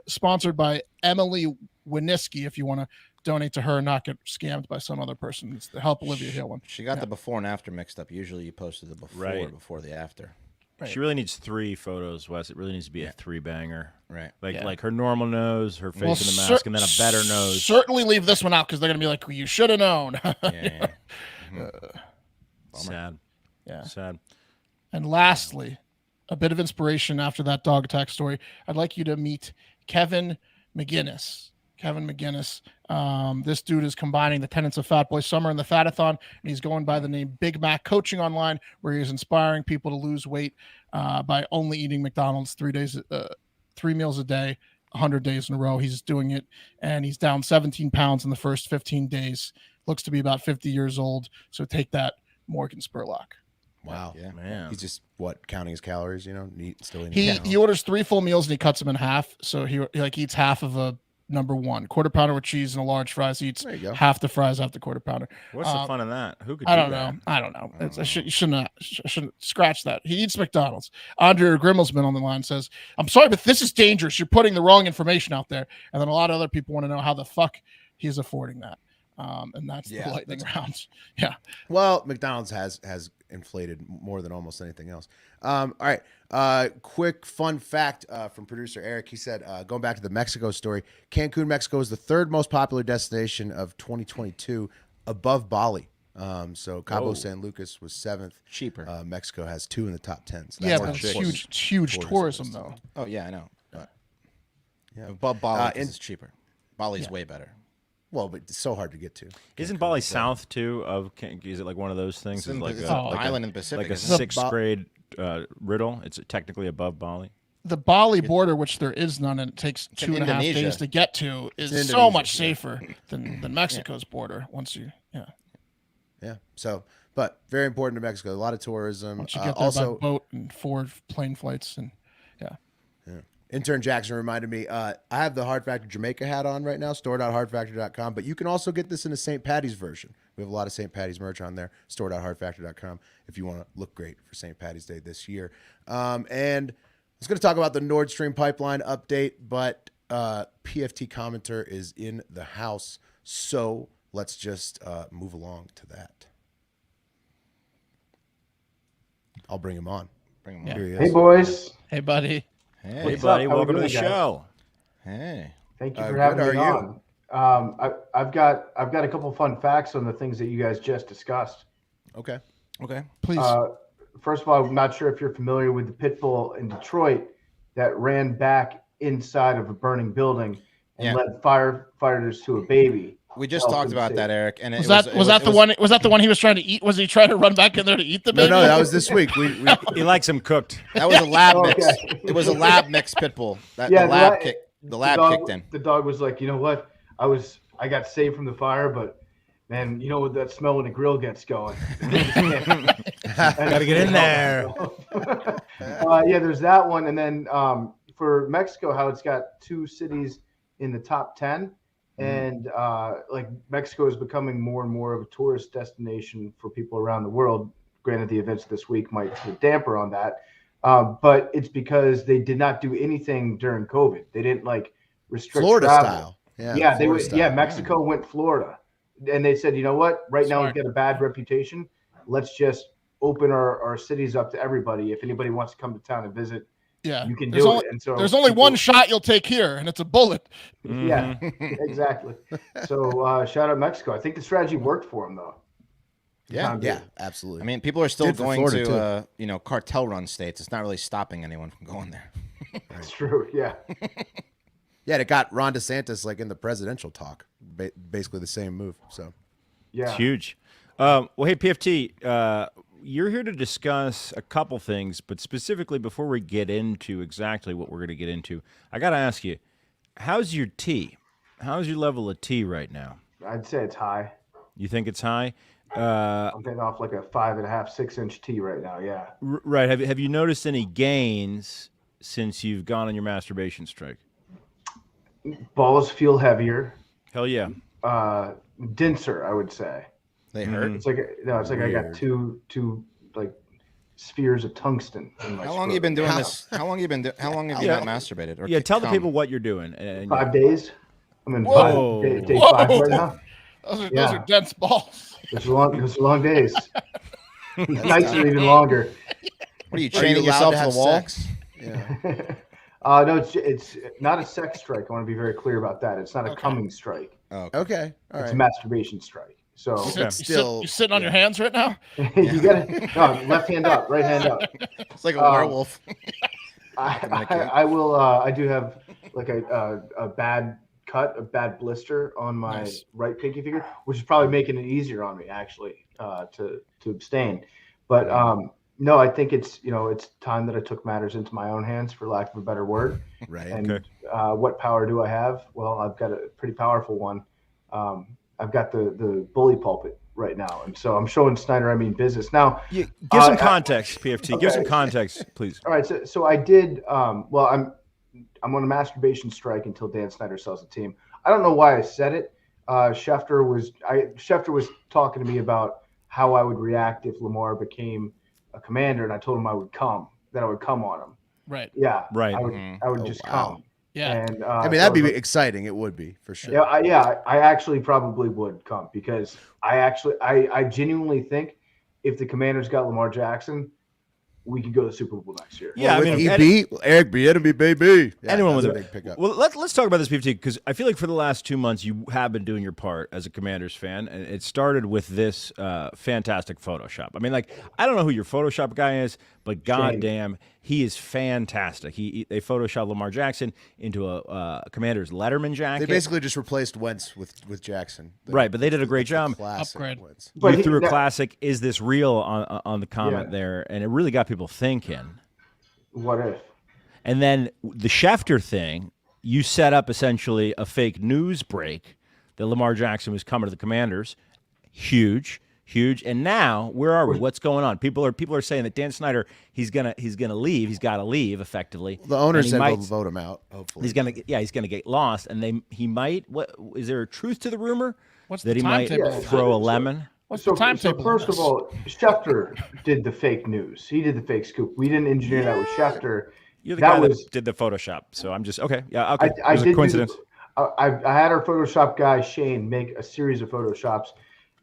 sponsored by Emily Winiski. If you want to donate to her and not get scammed by some other person, it's the Help Olivia Heal one. She got the before and after mixed up. Usually you posted the before the after. Right. She really needs 3 photos, Wes. It really needs to be a 3-banger. Right. Like her normal nose, her face in the mask, and then a better nose. Certainly leave this one out because they're going to be like, you should have known. Sad. Yeah. Sad. And lastly, a bit of inspiration after that dog attack story. I'd like you to meet Kevin McGinnis. This dude is combining the tenets of Fat Boy Summer and the Fatathon, and he's going by the name Big Mac Coaching Online, where he's inspiring people to lose weight by only eating McDonald's 3 meals a day, 100 days in a row. He's doing it, and he's down 17 pounds in the first 15 days. Looks to be about 50 years old. So take that, Morgan Spurlock. Wow. Yeah, man. He's just counting his calories, still eating. He orders 3 full meals and he cuts them in half. So he eats half of a number one quarter pounder with cheese and a large fries. He eats half the fries, half the quarter pounder. What's the fun in that? Who could? I don't know. You shouldn't scratch that. He eats McDonald's. Andrea Grimmelsman on the line says, "I'm sorry, but this is dangerous. You're putting the wrong information out there." And then a lot of other people want to know how the fuck he's affording that. And that's the lightning rounds. Yeah. Well, McDonald's has inflated more than almost anything else. All right. Quick fun fact from producer Eric. He said, going back to the Mexico story, Cancun, Mexico is the 3rd most popular destination of 2022 above Bali. So Cabo San Lucas was 7th. Cheaper. Mexico has 2 in the top 10. So but it's huge tourism though. Oh yeah, I know. Yeah. Above Bali is cheaper. Bali's way better. Well, but it's so hard to get to. Isn't Bali south too? Is it like one of those things? It's like an island in the Pacific. Like a 6th grade riddle. It's technically above Bali. The Bali border, which there is none, and it takes 2.5 days to get to, is so much safer than Mexico's border. Once you, yeah. So, but very important to Mexico. A lot of tourism. Once you get there also by boat and 4 plane flights, and Intern Jackson reminded me, I have the Hard Factor Jamaica hat on right now, store.hardfactor.com, but you can also get this in a St. Patty's version. We have a lot of St. Patty's merch on there, store.hardfactor.com, if you want to look great for St. Patty's Day this year. And I was going to talk about the Nord Stream pipeline update, but PFT Commenter is in the house, so let's just move along to that. I'll bring him on. Here he is. Hey, boys. Hey, buddy. Hey, buddy. Welcome to the show. Hey. Thank you for having me on. I've got a couple fun facts on the things that you guys just discussed. Okay. Please. First of all, I'm not sure if you're familiar with the pit bull in Detroit that ran back inside of a burning building and led firefighters to a baby. We just talked about that, Eric. And was that the one he was trying to eat? Was he trying to run back in there to eat the baby? No, that was this week. He likes them cooked. That was a lab mix. It was a lab mix pit bull. The lab kicked in. The dog was like, you know what? I got saved from the fire, but man, you know what that smell when the grill gets going. Gotta get in there. There's that one, and then for Mexico, how it's got 2 cities in the top 10. And Mexico is becoming more and more of a tourist destination for people around the world. Granted, the events this week might put a damper on that, but it's because they did not do anything during COVID. They didn't restrict Florida travel. style. Mexico went Florida, and they said, you know what? Right now we've got a bad reputation. Let's just open our cities up to everybody. If anybody wants to come to town and visit. Yeah, you can do it. And so there's only one shot you'll take here, and it's a bullet. Yeah, exactly. So shout out Mexico. I think the strategy worked for them, though. Yeah, absolutely. I mean, people are still going to cartel run states. It's not really stopping anyone from going there. That's true. Yeah. Yeah, it got Ron DeSantis in the presidential talk. Basically the same move. So yeah, it's huge. Well, hey PFT. You're here to discuss a couple things, but specifically before we get into exactly what we're going to get into, I got to ask you, how's your tea? How's your level of tea right now? I'd say it's high. You think it's high? I'm getting off like a 5.5, 6-inch tea right now. Yeah. Right. Have you noticed any gains since you've gone on your masturbation strike? Balls feel heavier. Hell yeah. Denser, I would say. They hurt. It's like I got two spheres of tungsten. In my How long have you been doing this? How long have you not masturbated? Or tell the people what you're doing. And 5 days. I'm in day 5 right now. Those are dense balls. Those are long days. Nights are even longer. What are you chaining yourself to the wall? Sex? Yeah. No, it's not a sex strike. I want to be very clear about that. It's not a coming strike. Oh, okay. All It's right. a masturbation strike. So Still, you sitting on your hands right now? you got to left hand up, right hand up. it's like a werewolf. I will. I do have like a bad cut, a bad blister on my right pinky finger, which is probably making it easier on me actually to abstain. But no, I think it's time that I took matters into my own hands, for lack of a better word. Right. And what power do I have? Well, I've got a pretty powerful one. I've got the bully pulpit right now, and so I'm showing Snyder I mean business. Now, give some context, PFT. Okay. Give some context, please. All right, so I did. Well, I'm on a masturbation strike until Dan Snyder sells the team. I don't know why I said it. Schefter was talking to me about how I would react if Lamar became a commander, and I told him I would come on him. Right. Yeah. Right. I would just come. Yeah. And I mean, that'd be exciting. It would be for sure. I actually probably would come, because I genuinely think if the Commanders got Lamar Jackson, we could go to the Super Bowl next year. Yeah, I mean, Eric Bieniemy, baby. Yeah, anyone was a big pickup. Well, let's talk about this, PFT, because I feel like for the last 2 months you have been doing your part as a Commanders fan, and it started with this fantastic Photoshop. I mean, like, I don't know who your Photoshop guy is, but goddamn, he is fantastic. They photoshopped Lamar Jackson into a Commanders Letterman jacket. They basically just replaced Wentz with Jackson. Right, but they did a great job. Upgrade. Wentz. You threw a classic, is this real, on the comment there, and it really got people thinking. What if? And then the Schefter thing, you set up essentially a fake news break that Lamar Jackson was coming to the Commanders. Huge. And now, where are we? What's going on? People are saying that Dan Snyder, he's gonna leave. He's got to leave effectively. The owner said they'll vote him out. Hopefully, he's gonna get lost, and he might. What is there a truth to the rumor? What's that the he might timetable? throw a lemon? What's the timetable? So first of all, Schefter did the fake news. He did the fake scoop. We didn't engineer that with Schefter. You're the guy that did the Photoshop, so I'm just okay. Yeah, okay. I did coincidence. I had our Photoshop guy Shane make a series of Photoshops,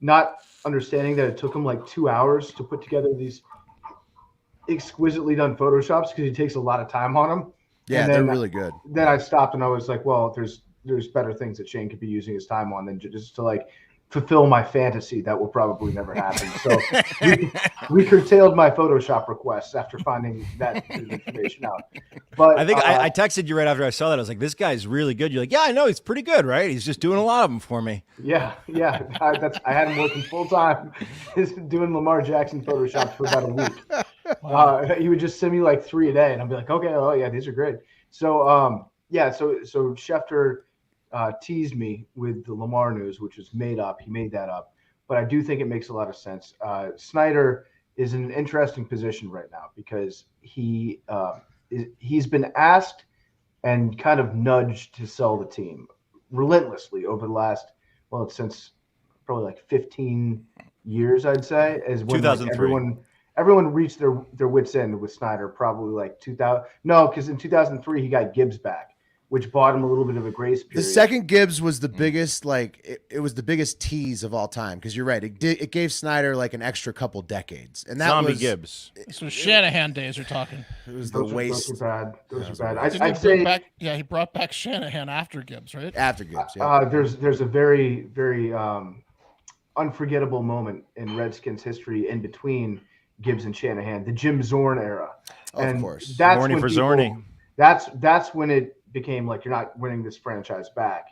not understanding that it took him like 2 hours to put together these exquisitely done Photoshops, because he takes a lot of time on them. Yeah, they're really good. Then I stopped and I was like, well, there's better things that Shane could be using his time on than just to like fulfill my fantasy that will probably never happen. So we curtailed my Photoshop requests after finding that information out. But I think I texted you right after I saw that. I was like, this guy's really good. You're like, yeah, I know. He's pretty good, right? He's just doing a lot of them for me. Yeah. I had him working full time doing Lamar Jackson Photoshops for about a week. Wow. He would just send me like 3 a day, and I'd be like, okay, oh yeah, these are great. So so Schefter teased me with the Lamar news, which was made up. He made that up, but I do think it makes a lot of sense. Snyder is in an interesting position right now, because he's been asked and kind of nudged to sell the team relentlessly over the last, since probably like 15 years, I'd say, as when 2003. Everyone reached their wits end with Snyder, probably like 2000. No, because in 2003 he got Gibbs back, which bought him a little bit of a grace period. The second Gibbs was the biggest, it was the biggest tease of all time, because you're right. It gave Snyder like an extra couple decades, and that Zombie was Gibbs. This was Shanahan days. You're talking. It was the waste. Those are bad. Those are bad. I'd say he brought back Shanahan after Gibbs, right? After Gibbs, yeah. There's a very, very unforgettable moment in Redskins history in between Gibbs and Shanahan, the Jim Zorn era. Of course. That's Zorny when for Zorny. That's when it became like, you're not winning this franchise back.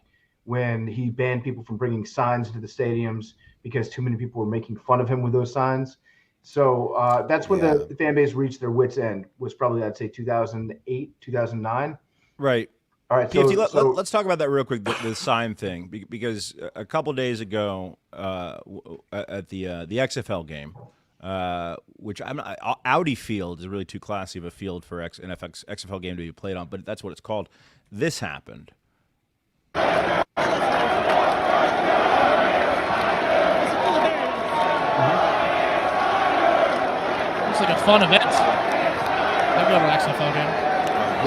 When he banned people from bringing signs into the stadiums because too many people were making fun of him with those signs. So that's when the fan base reached their wits end, was probably, I'd say, 2008, 2009. Right. All right. PFT, let's talk about that real quick, the sign thing, because a couple days ago at the XFL game, which Audi Field is really too classy of a field for an XFL game to be played on, but that's what it's called. This happened. Looks like a fun event. I'll go to an XFL game.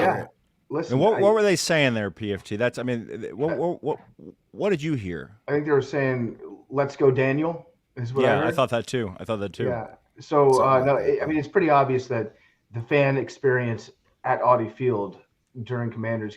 Yeah. Listen, And what were they saying there, PFT? That's, I mean, what did you hear? I think they were saying, "Let's go, Daniel." Is what I heard. I thought that too. Yeah. So no, I mean, it's pretty obvious that the fan experience at Audi Field during Defenders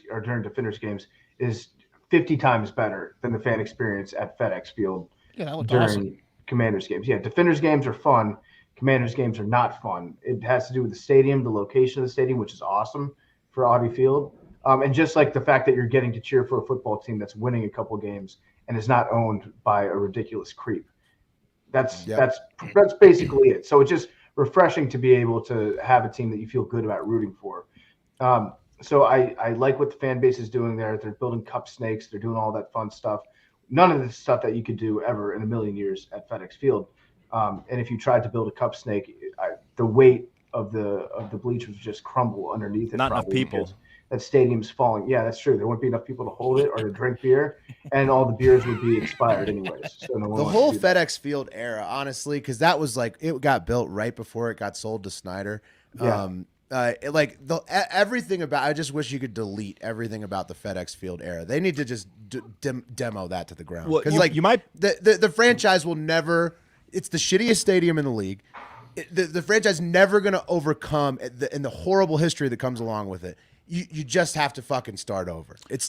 games is 50 times better than the fan experience at FedEx Field during awesome. Commanders games. Yeah, Defenders games are fun. Commanders games are not fun. It has to do with the stadium, the location of the stadium, which is awesome for Audi Field. And just like the fact that you're getting to cheer for a football team that's winning a couple games and is not owned by a ridiculous creep. That's basically it. So it's just refreshing to be able to have a team that you feel good about rooting for. So I like what the fan base is doing there. They're building cup snakes. They're doing all that fun stuff. None of the stuff that you could do ever in a million years at FedEx Field. And if you tried to build a cup snake, the weight of the bleachers just crumble underneath it. Not enough people. That stadium's falling. Yeah, that's true. There won't be enough people to hold it or to drink beer, and all the beers would be expired anyways. So no one the wants whole to do that. FedEx Field era, honestly, because that was like it got built right before it got sold to Snyder. Yeah. Everything about. I just wish you could delete everything about the FedEx Field era. They need to just demo that to the ground. Well, Because you might. The franchise will never. It's the shittiest stadium in the league. The franchise never going to overcome in the horrible history that comes along with it. You just have to fucking start over. It's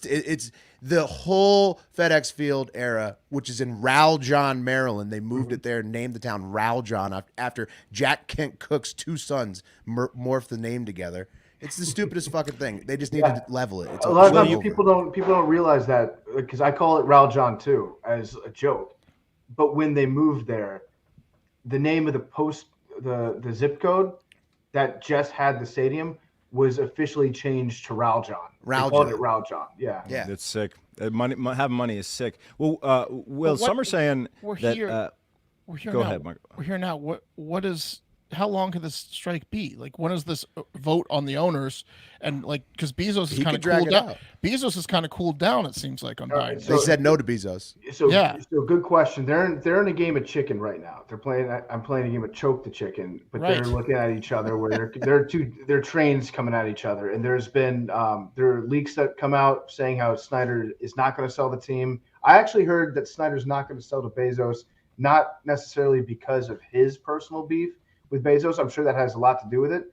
the whole FedEx Field era, which is in Rowljohn, Maryland. They moved it there and named the town Rowljohn after Jack Kent Cook's two sons morphed the name together. It's the stupidest fucking thing. They just need to level it. It's a lot of over. times people don't realize that, because I call it Rowljohn too as a joke. But when they moved there, the name of the zip code that just had the stadium was officially changed to Rowljohn. They called it Rowljohn. Yeah. That's sick. Having money is sick. Well, Will, some are saying we're that. Here. We're here go now. ahead, Mark. We're here now. What is? How long could this strike be? Like, when is this vote on the owners? And like, because Bezos is kind of cooled down. Bezos is kind of cooled down. It seems like on Biden. They said no to Bezos. So good question. They're in a game of chicken right now. I'm playing a game of choke the chicken, but they're looking at each other where they're trains coming at each other. And there's been there are leaks that come out saying how Snyder is not going to sell the team. I actually heard that Snyder's not going to sell to Bezos, not necessarily because of his personal beef with Bezos. I'm sure that has a lot to do with it.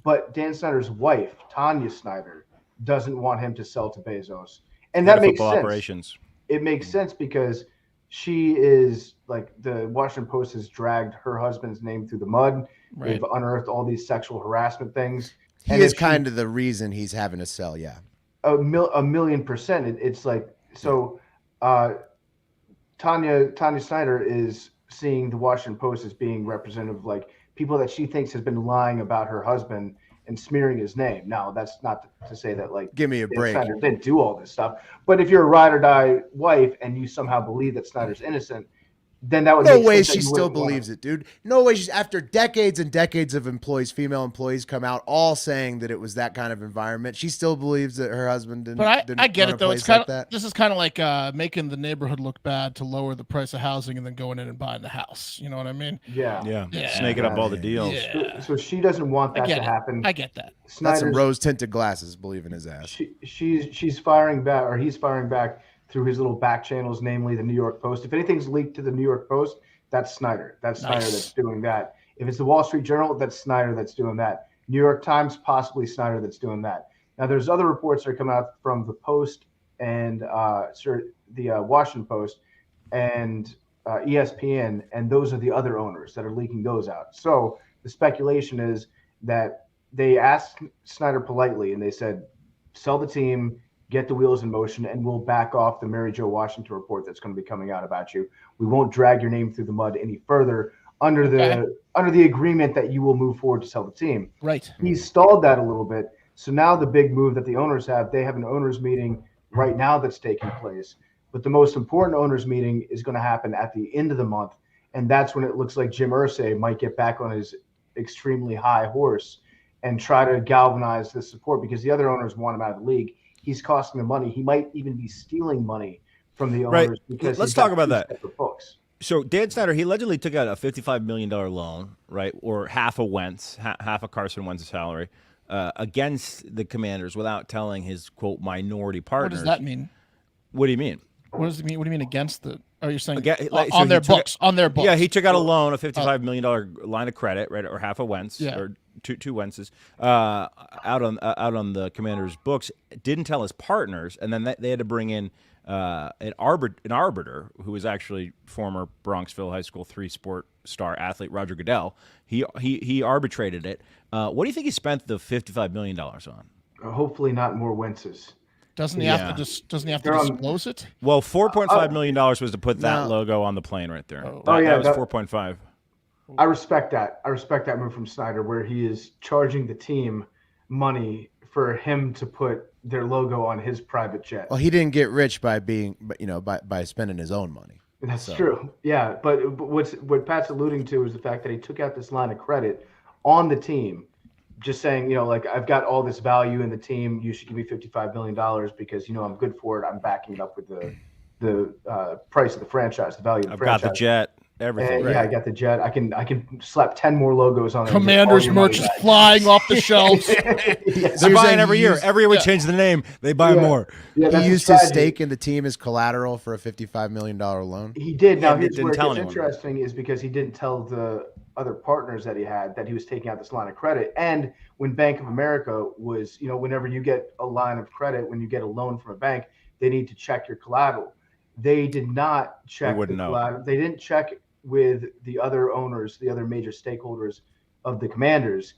But Dan Snyder's wife, Tanya Snyder, doesn't want him to sell to Bezos. And that makes sense. Operations. It makes sense because she is like, the Washington Post has dragged her husband's name through the mud. Right. They've unearthed all these sexual harassment things. He is kind of the reason he's having to sell, yeah. A 1,000,000%. It's like, so Tanya Snyder is seeing the Washington Post as being representative of like people that she thinks has been lying about her husband and smearing his name. Now, that's not to say that like give me a break. Snyder didn't do all this stuff, but if you're a ride or die wife and you somehow believe that Snyder's innocent, then that would no make way sense she still believes it, dude. No way. She's after decades and decades of female employees come out all saying that it was that kind of environment. She still believes that her husband didn't. But I get run it a though. place It's kind like that. This is kind of like making the neighborhood look bad to lower the price of housing and then going in and buying the house. You know what I mean? Yeah. Snaking up all the deals. Yeah. So she doesn't want that to happen. I get that. That's some rose tinted glasses. Believe in his ass. She's firing back, or he's firing back through his little back channels, namely the New York Post. If anything's leaked to the New York Post, that's Snyder. That's Snyder that's doing that. If it's the Wall Street Journal, that's Snyder that's doing that. New York Times, possibly Snyder that's doing that. Now, there's other reports that are coming out from the Post and the Washington Post and ESPN, and those are the other owners that are leaking those out. So the speculation is that they asked Snyder politely, and they said, sell the team, get the wheels in motion, and we'll back off the Mary Jo Washington report that's going to be coming out about you. We won't drag your name through the mud any further under the agreement that you will move forward to sell the team. Right. He stalled that a little bit. So now the big move that the owners have, they have an owners meeting right now that's taking place. But the most important owners meeting is going to happen at the end of the month. And that's when it looks like Jim Irsay might get back on his extremely high horse and try to galvanize the support, because the other owners want him out of the league. He's costing them money. He might even be stealing money from the owners. Right. Because let's talk about that. Books. So Dan Snyder, he allegedly took out a $55 million loan, right, or half a Wentz, half of Carson Wentz's salary, against the Commanders without telling his quote minority partners. What does that mean? What do you mean? What does it mean? What do you mean against the? Oh, you're saying so on their took books? On their books? Yeah, he took out a loan, a $55 million line of credit, right, or half a Wentz, or two Wentzes, out on the Commanders' books. Didn't tell his partners, and then they had to bring in an arbiter who was actually former Bronxville High School 3-sport star athlete Roger Goodell. He arbitrated it. What do you think he spent the $55 million on? Hopefully not more Wentzes. Doesn't he have to disclose it? Well, $4.5 million was to put that logo on the plane right there. That was 4.5. I respect that. I respect that move from Snyder, where he is charging the team money for him to put their logo on his private jet. Well, he didn't get rich by being, by spending his own money. That's true. Yeah, but what Pat's alluding to is the fact that he took out this line of credit on the team, just saying, I've got all this value in the team. You should give me $55 million because I'm good for it. I'm backing it up with the price of the franchise, the value of the franchise. I've got the jet. Everything. Yeah, I got the jet. I can slap 10 more logos on it. Commanders merch is flying off the shelves. They're buying every year. Every year we change the name, they buy more. Yeah, he used his stake in the team as collateral for a $55 million loan. He did. Now, here's where it gets interesting is because he didn't tell the other partners that he had that he was taking out this line of credit. And when Bank of America was, whenever you get a line of credit, when you get a loan from a bank, they need to check your collateral. They did not check the collateral. They didn't check with the other owners, the other major stakeholders of the Commanders.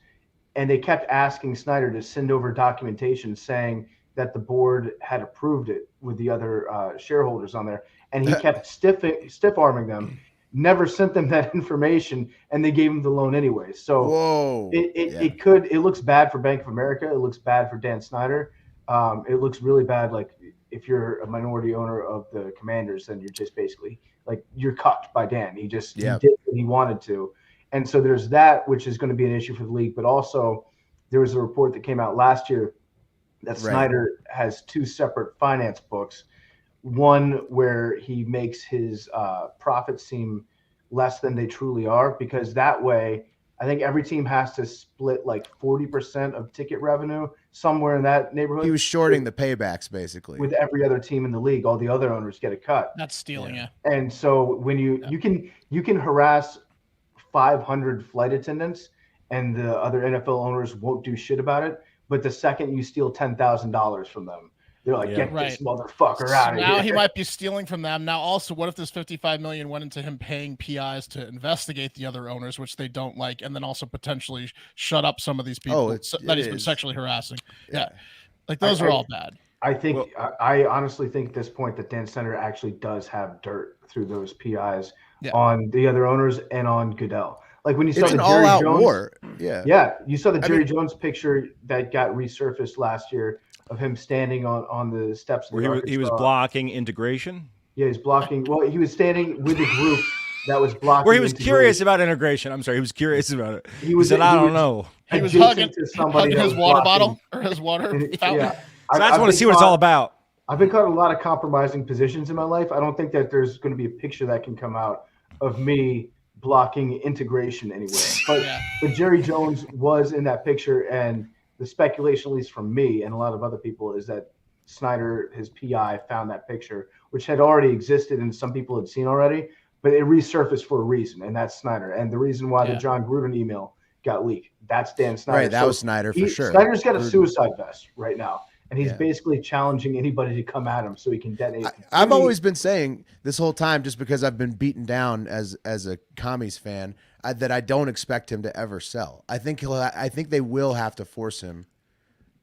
And they kept asking Snyder to send over documentation saying that the board had approved it with the other shareholders on there. And he kept stiff-arming them, never sent them that information, and they gave him the loan anyway. So it looks bad for Bank of America. It looks bad for Dan Snyder. It looks really bad. Like if you're a minority owner of the Commanders, then you're just basically you're cut by Dan. He did what he wanted to. And so there's that, which is going to be an issue for the league. But also there was a report that came out last year that Snyder has two separate finance books. One where he makes his profits seem less than they truly are, because that way I think every team has to split 40% of ticket revenue, somewhere in that neighborhood. He was shorting the paybacks, basically. With every other team in the league, all the other owners get a cut. That's stealing, yeah. And so when you can harass 500 flight attendants, and the other NFL owners won't do shit about it, but the second you steal $10,000 from them, they're like, get this motherfucker out of here. Now he might be stealing from them. Now, also, what if this $55 million went into him paying PIs to investigate the other owners, which they don't like, and then also potentially shut up some of these people that he's been sexually harassing? Yeah. Those are all bad. I honestly think at this point that Dan Snyder actually does have dirt through those PIs on the other owners and on Goodell. When you saw the Jerry Jones war. You saw the Jerry Jones picture that got resurfaced last year of him standing on the steps. Where he was blocking integration? Yeah, he's blocking. Well, he was standing with a group that was blocking. Where he was curious about integration. I'm sorry, he was curious about it. He said, I don't know. He was hugging his water bottle or his water fountain. Yeah. So I just want to see what it's all about. I've been caught in a lot of compromising positions in my life. I don't think that there's going to be a picture that can come out of me blocking integration anywhere. But Jerry Jones was in that picture, and the speculation, at least from me and a lot of other people, is that Snyder, his PI, found that picture, which had already existed and some people had seen already, but it resurfaced for a reason, and that's Snyder. And the reason why the John Gruden email got leaked, that's Dan Snyder. Right, that was Snyder for sure. Snyder's got a suicide vest right now, and he's basically challenging anybody to come at him so he can detonate. I've always been saying this whole time, just because I've been beaten down as a commies fan, that I don't expect him to ever sell. I think they will have to force him.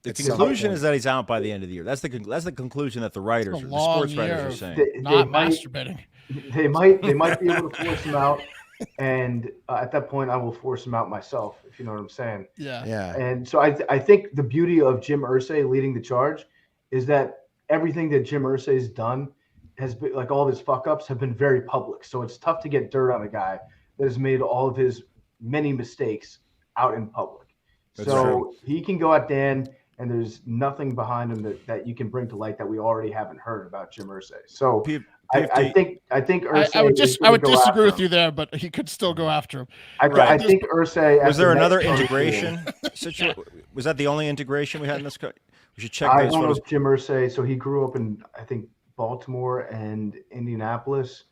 The conclusion is that he's out by the end of the year. That's the conclusion that the writers, the sports writers, are saying. Not masturbating. They might be able to force him out, and at that point, I will force him out myself. If you know what I'm saying. Yeah. And so I think the beauty of Jim Irsay leading the charge is that everything that Jim Irsay's done has been, all of his fuck ups have been very public. So it's tough to get dirt on a guy that has made all of his many mistakes out in public. That's true. He can go at Dan, and there's nothing behind him that you can bring to light that we already haven't heard about Jim Irsay. So I think Ursay I would disagree with you there, but he could still go after him. I think Ursay. Was there another integration situation? Was that the only integration we had in this? We should check. I don't know if Jim Ursay. So he grew up in, I think, Baltimore and Indianapolis.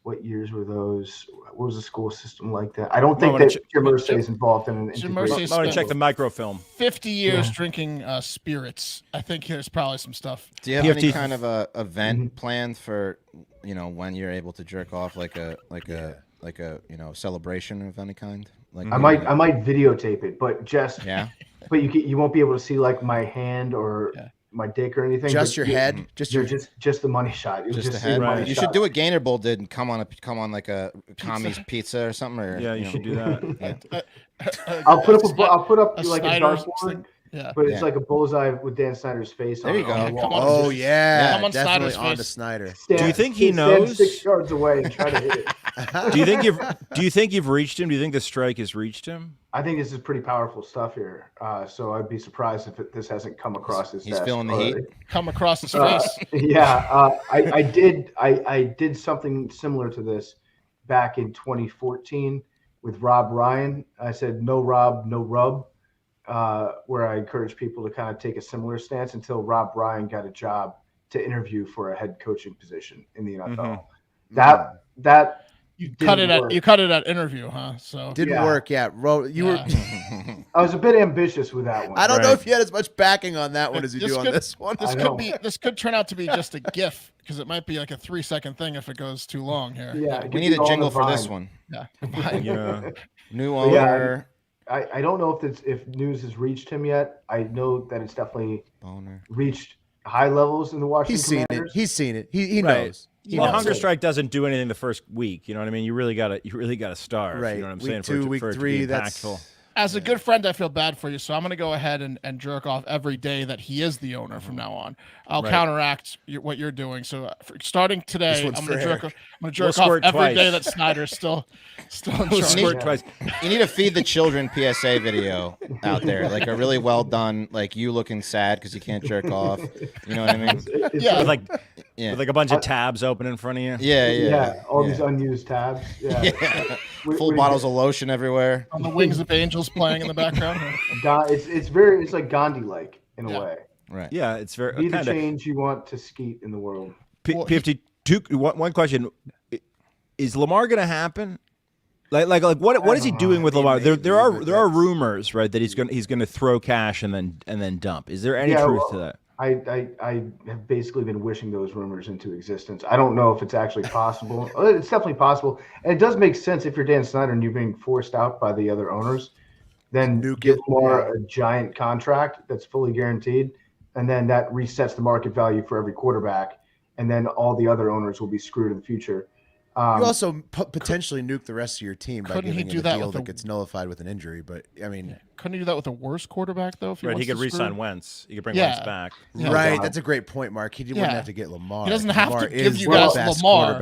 What years were those? What was the school system like that? I don't think that Jim Ursay is involved in an integration. I want to check the microfilm. 50 years drinking spirits. I think there's probably some stuff. Do you have any kind of a event planned for, when you're able to jerk off, like a celebration of any kind? Like I might videotape it, but but you won't be able to see like my hand or my dick or anything. Just your head, just the money shot. Just the head. Right. You should do what Gainer Bull did and come on like a Kami's pizza or something. Or you should do that. I'll put up like a dartboard. Yeah. But it's like a bullseye with Dan Snyder's face. There you go. Come on Snyder's on to face. Snyder. Do you think he knows? 6 yards away and try to hit it. Do you think you've reached him? Do you think the strike has reached him? I think this is pretty powerful stuff here. So I'd be surprised if this hasn't come across his desk. He's feeling the heat. Come across his face. I did something similar to this back in 2014 with Rob Ryan. I said no Rob, no rub. Where I encourage people to kind of take a similar stance until Rob Ryan got a job to interview for a head coaching position in the NFL. That you cut it at interview, huh? So didn't work. Yeah, you were. I was a bit ambitious with that one. I don't know if you had as much backing on that one as you do on this one. This could turn out to be just a GIF because it might be like a 3-second thing if it goes too long here. Yeah, we need a jingle for this one. Yeah. New owner. I don't know if news has reached him yet. I know that it's definitely reached high levels in the Washington Commanders. He's seen it. He knows. Hunger strike doesn't do anything the first week. You know what I mean? You really gotta starve. Right. You know what I'm week saying? 2, week for it 3, to be that's impactful. As a good friend, I feel bad for you, so I'm going to go ahead and jerk off every day that he is the owner from now on. I'll counteract what you're doing. So starting today, I'm going to jerk off every day that Snyder's still in charge. You need to feed the children PSA video out there, like a really well done, like you looking sad because you can't jerk off. You know what I mean? Yeah, with like a bunch of tabs open in front of you. Yeah. All these unused tabs. Yeah. Full bottles of lotion everywhere. On the Wings of Angels playing in the background. It's like Gandhi-like in a way. Right. Yeah, it's very Be the change you want to skeet in the world. PFT, one question: is Lamar going to happen? Like what is he doing with Lamar? There are rumors, right, that he's going to throw cash and then dump. Is there any truth to that? I have basically been wishing those rumors into existence. I don't know if it's actually possible. It's definitely possible. And it does make sense if you're Dan Snyder and you're being forced out by the other owners, then give Lamar a giant contract that's fully guaranteed. And then that resets the market value for every quarterback. And then all the other owners will be screwed in the future. You also potentially nuke the rest of your team by giving him a deal that gets nullified with an injury. But I mean, couldn't he do that with a worse quarterback though? If he could re-sign Wentz. He could bring Wentz back. Yeah. Right, that's a great point, Mark. He wouldn't have to get Lamar. He doesn't have Lamar to give you guys Lamar.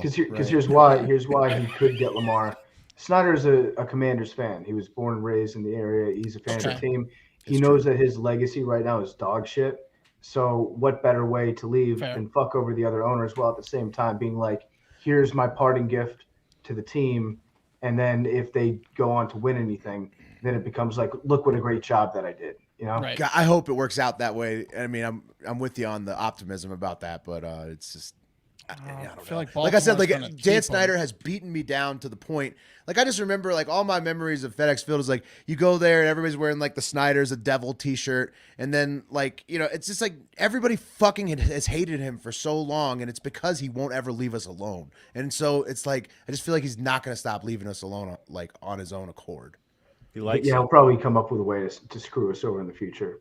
Because here's why he could get Lamar. Snyder's a Commanders fan. He was born and raised in the area. He's a fan of the team. He knows that his legacy right now is dog shit. So what better way to leave than fuck over the other owners while at the same time being like, here's my parting gift to the team. And then if they go on to win anything, then it becomes like, look what a great job that I did. You know, God, I hope it works out that way. I mean, I'm with you on the optimism about that, but it's just, I feel like I said, like Dan Snyder has beaten me down to the point. Like I just remember, like all my memories of FedEx Field is like you go there and everybody's wearing like the Snyder's a devil T-shirt, and then like it's just like everybody fucking has hated him for so long, and it's because he won't ever leave us alone. And so it's like I just feel like he's not gonna stop leaving us alone, like on his own accord. He'll probably come up with a way to screw us over in the future.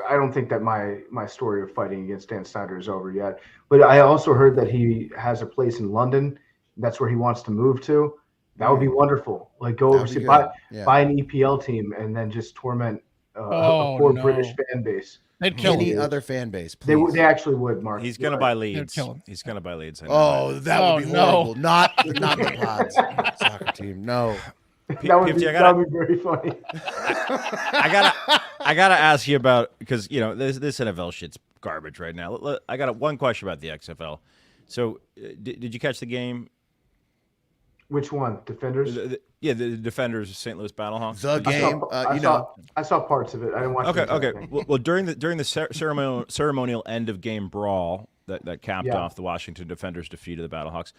I don't think that my story of fighting against Dan Snyder is over yet. But I also heard that he has a place in London. That's where he wants to move to. That would be wonderful. Like go overseas, buy an EPL team, and then just torment a poor British fan base. They'd kill any other fan base. Please. They actually would, Mark. He's going to buy Leeds. He's going to buy Leeds. Oh, that would be horrible. Not the Pods soccer team. No. That would be very funny. I gotta ask you about, because this NFL shit's garbage right now. I got one question about the XFL. So, did you catch the game? Which one? Defenders? The Defenders, St. Louis Battlehawks. The game. I saw parts of it. I didn't watch. Okay. Well, during the ceremonial end of game brawl that capped off the Washington Defenders' defeat of the Battlehawks,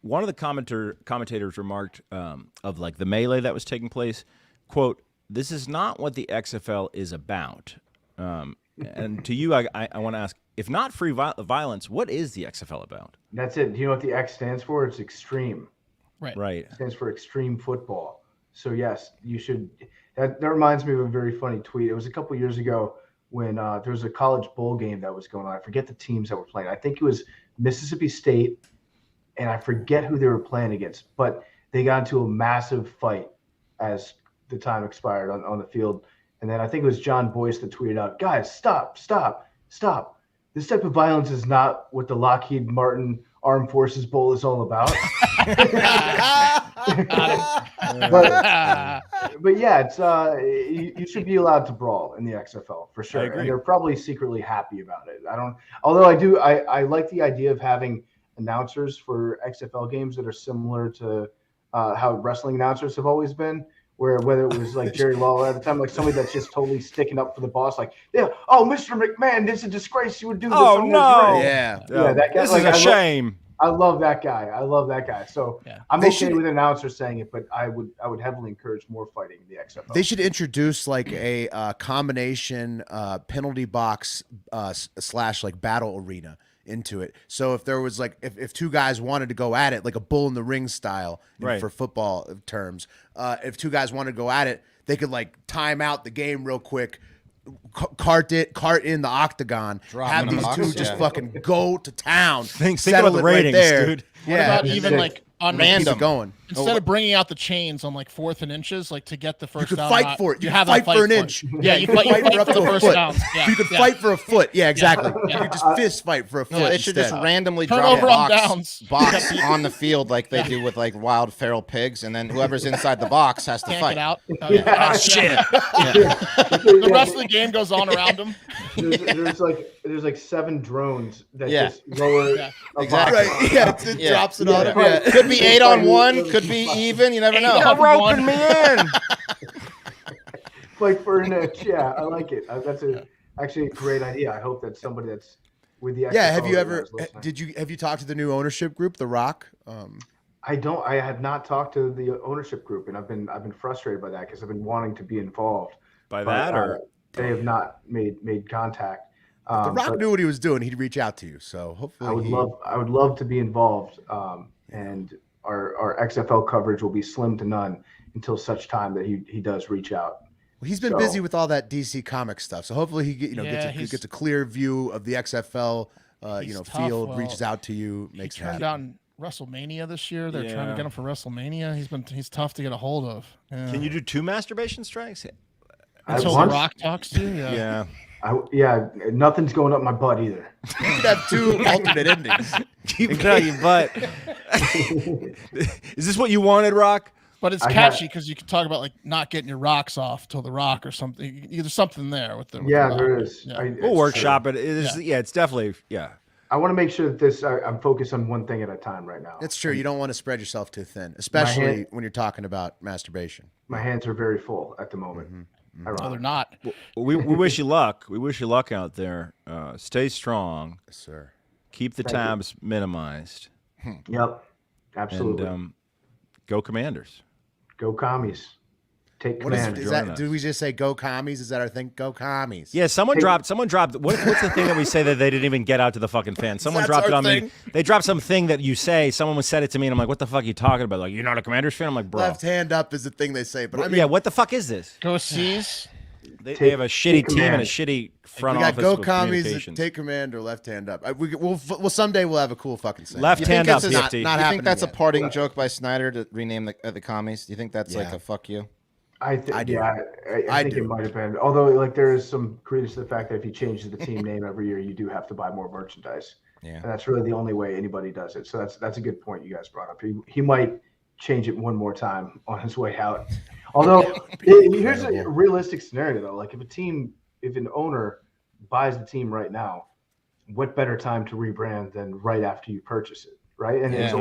one of the commentators remarked of like the melee that was taking place, quote, "This is not what the XFL is about." And to you, I want to ask, if not free violence, what is the XFL about? That's it. Do you know what the X stands for? It's extreme. Right. It stands for extreme football. So yes, you should. That reminds me of a very funny tweet. It was a couple years ago when there was a college bowl game that was going on. I forget the teams that were playing. I think it was Mississippi State, and I forget who they were playing against. But they got into a massive fight as the time expired on the field. And then I think it was John Boyce that tweeted out, "Guys, stop. This type of violence is not what the Lockheed Martin Armed Forces Bowl is all about." but yeah, it's you should be allowed to brawl in the XFL for sure. And they're probably secretly happy about it. I like the idea of having announcers for XFL games that are similar to how wrestling announcers have always been. Where whether it was like Jerry Lawler at the time, like somebody that's just totally sticking up for the boss, like, oh, Mr. McMahon, this is a disgrace. You would do this. Oh no, yeah, that guy. This is a shame. I love that guy. So I'm okay with an announcer saying it, but I would heavily encourage more fighting in the XFL. They should introduce like a combination penalty box / like battle arena into it. So if there was like if two guys wanted to go at it, like a bull in the ring style, for football terms, if two guys wanted to go at it, they could like time out the game real quick, cart in the octagon, have these two just fucking go to town. Think about the ratings, dude. What about even like on random going? Instead of bringing out the chains on like 4th and inches, like to get the first down, fight for it. You have fight for an inch. Yeah, you fight for the first down. You could fight for a foot. Yeah, exactly. You could just fist fight for a foot. They should just randomly turn drop over a on downs. box on the field like they do with like wild feral pigs, and then whoever's inside the box has to Can't fight. get out. Oh shit! The rest of the game goes on around them. There's like 7 drones that just lower. Exactly. Right. Yeah, it drops it on him. Yeah. Could be 8-on-1. Could be even. You never know. You're roping me in. Fight for an inch. Yeah, I like it. That's actually a great idea. I hope that somebody that's with the XFL. Yeah. Have you ever? Have you talked to the new ownership group, The Rock? I have not talked to the ownership group, and I've been frustrated by that because I've been wanting to be involved. They have not made contact. The Rock knew what he was doing. He'd reach out to you. So hopefully, I would love to be involved. And our XFL coverage will be slim to none until such time that he does reach out. Well, he's been busy with all that DC comic stuff. So hopefully he gets a clear view of the XFL field, well, reaches out to you, makes he turned down WrestleMania this year. They're trying to get him for WrestleMania. He's tough to get a hold of. Yeah. Can you do 2 masturbation strikes? Until The Rock talks to you. Yeah. Nothing's going up my butt either. You could have 2 alternate endings. Keep it out your butt. Is this what you wanted, Rock? But it's catchy because you can talk about like not getting your rocks off till The Rock or something. There's something there with the. There is. Yeah. We'll workshop it. It is. Yeah, it's definitely. Yeah. I want to make sure that I'm focused on one thing at a time right now. It's true. You don't want to spread yourself too thin, especially when you're talking about masturbation. My hands are very full at the moment. No, they're not. Well, we wish you luck. We wish you luck out there. Stay strong. Yes, sir. Keep the tabs minimized. Yep. Absolutely. And go Commanders. Go Commies. Take command. Did we just say go Commies? Is that our thing? Go Commies. Yeah, someone dropped. What's the thing that we say that they didn't even get out to the fucking fans? Someone dropped it on me. They dropped something that you say. Someone said it to me, and I'm like, "What the fuck are you talking about? Like, you're not a Commanders fan?" I'm like, "Bro." Left hand up is the thing they say, but I mean, yeah. What the fuck is this? Go C's. They have a shitty team and a shitty front office. We got go Commies, take command, or left hand up. We'll someday we'll have a cool fucking saying. Left hand up, PFT. Do you think that's a parting joke by Snyder to rename the Commies? Do you think that's like a fuck you? I think it might have been. Although, like, there is some credence to the fact that if he changes the team name every year, you do have to buy more merchandise. Yeah, and that's really the only way anybody does it. So that's a good point you guys brought up. He might change it one more time on his way out. Although here's a realistic scenario though. Like if an owner buys the team right now, what better time to rebrand than right after you purchase it, right? And it's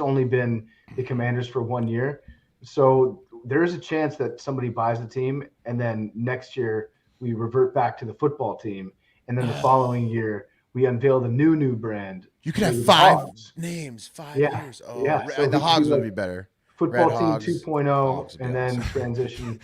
only been the Commanders for 1 year, so there is a chance that somebody buys the team and then next year we revert back to the football team, and then the following year we unveil the new brand. You could have 5 names, 5 years. Oh, yeah. So the Hogs would be better. Football team 2.0, and then transition.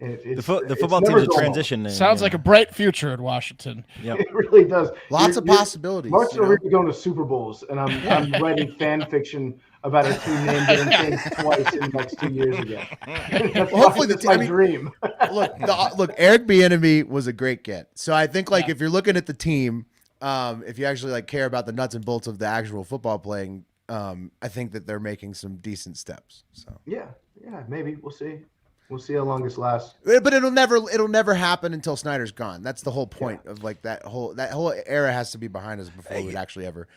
The football team's a transition name. Sounds like a bright future in Washington. Yep. It really does. Lots of possibilities. Mark's over here going to Super Bowls, and I'm writing fan fiction about a team name getting changed twice in the next 2 years again. Hopefully that's my dream. look, Eric Bieniemy was a great get. So I think if you're looking at the team, if you actually care about the nuts and bolts of the actual football playing, I think that they're making some decent steps. So yeah, maybe we'll see. We'll see how long this lasts. But it'll never happen until Snyder's gone. That's the whole point of that whole era has to be behind us before we'd actually ever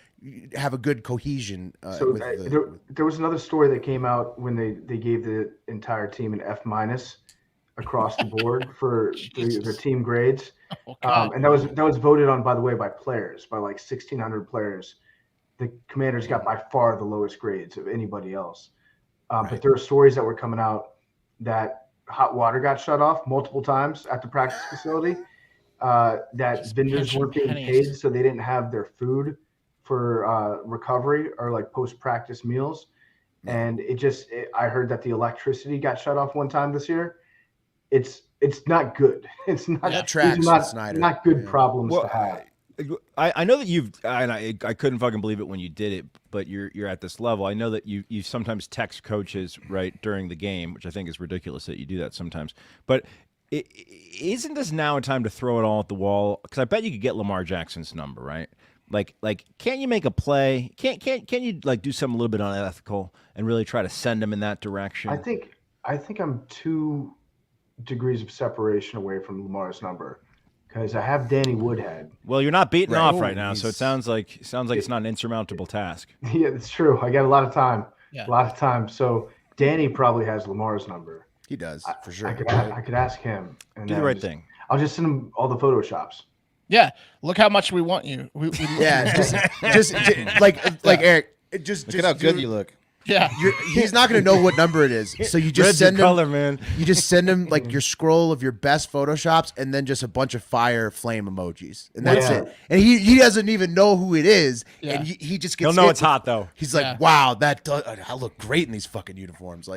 have a good cohesion. There was another story that came out when they gave the entire team an F- across the board for their team grades, and that was voted on, by the way, by players, by 1,600 players. The Commanders got by far the lowest grades of anybody else. But there are stories that were coming out that hot water got shut off multiple times at the practice facility, that vendors weren't getting paid, so they didn't have their food for recovery or post-practice meals. And I heard that the electricity got shut off one time this year. It's not good. It's not, not good problems to have. I know that and I couldn't fucking believe it when you did it, but you're at this level. I know that you sometimes text coaches right during the game, which I think is ridiculous that you do that sometimes. But isn't this now a time to throw it all at the wall? Because I bet you could get Lamar Jackson's number, right? Can't you make a play? Can't you do something a little bit unethical and really try to send him in that direction? I think I'm 2 degrees of separation away from Lamar's number. Because I have Danny Woodhead. Well, you're not beating off right now, so it sounds like it's not an insurmountable task. Yeah, that's true. I got a lot of time. Yeah. A lot of time. So Danny probably has Lamar's number. He does, for sure. I could ask him. And do the right thing. I'll just send him all the Photoshops. Yeah. Look how much we want you. Just Eric. Just look at how good you look. Yeah, he's not going to know what number it is. So you just send him color, man. You just send him your scroll of your best Photoshops, and then just a bunch of fire flame emojis, and that's it. And he doesn't even know who it is, and he just gets. He'll know it's hot though. He's like, wow, I look great in these fucking uniforms.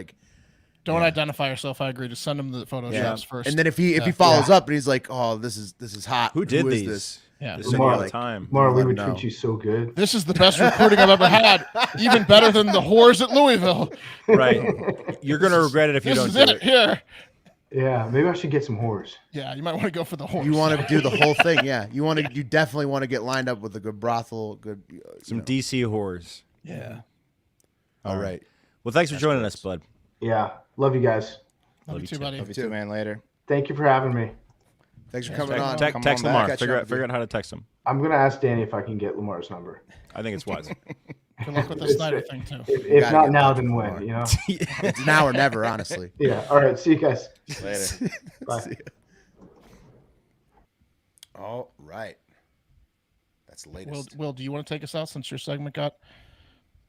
Don't identify yourself. I agree. Just send him the Photoshops first. And then if he follows up and he's like, oh, this is hot. Who did these? This? Yeah, Mar, we would treat you so good. This is the best recruiting I've ever had. Even better than the whores at Louisville. Right. You're gonna regret it if you don't do it. Here. Yeah, maybe I should get some whores. Yeah, you might want to go for the whores. You want to do the whole thing, yeah. You definitely want to get lined up with a good brothel, some DC whores. Yeah. All right. Well, thanks for joining us, bud. Yeah, love you guys. Love you too, buddy. Love you too, man. Later. Thank you for having me. Thanks for coming on. Text Lamar. Figure out how to text him. I'm gonna ask Danny if I can get Lamar's number. I think it's wise. Good luck with the Snyder thing too. If not now, then when? You know. It's now or never, honestly. Yeah. All right. See you guys later. Bye. All right. That's the latest. Will, do you want to take us out since your segment got?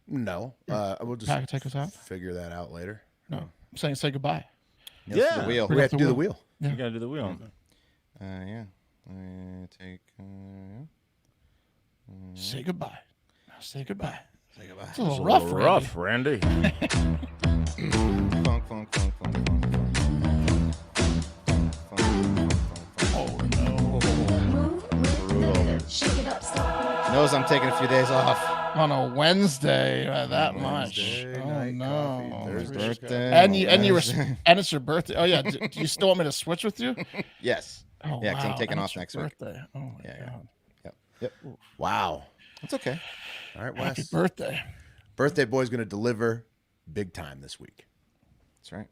No. We'll just take us out. Figure that out later. No. I'm saying say goodbye. Yeah. The wheel. We have to do the wheel. Yeah. You gotta do the wheel. Yeah. Say goodbye. Say goodbye. Say goodbye. It's a little rough, Randy. Oh no. Knows I'm taking a few days off. On a Wednesday, that much. Oh no. Birthday. And it's your birthday. Oh yeah. Do you still want me to switch with you? Yes. Oh, yeah, because wow. I'm taking off next week. Birthday. Oh my god. Yep. Wow. It's okay. All right, Happy Wes. birthday. Birthday boy's gonna deliver big time this week. That's right.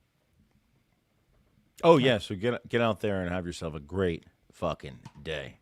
Oh yeah, so get out there and have yourself a great fucking day.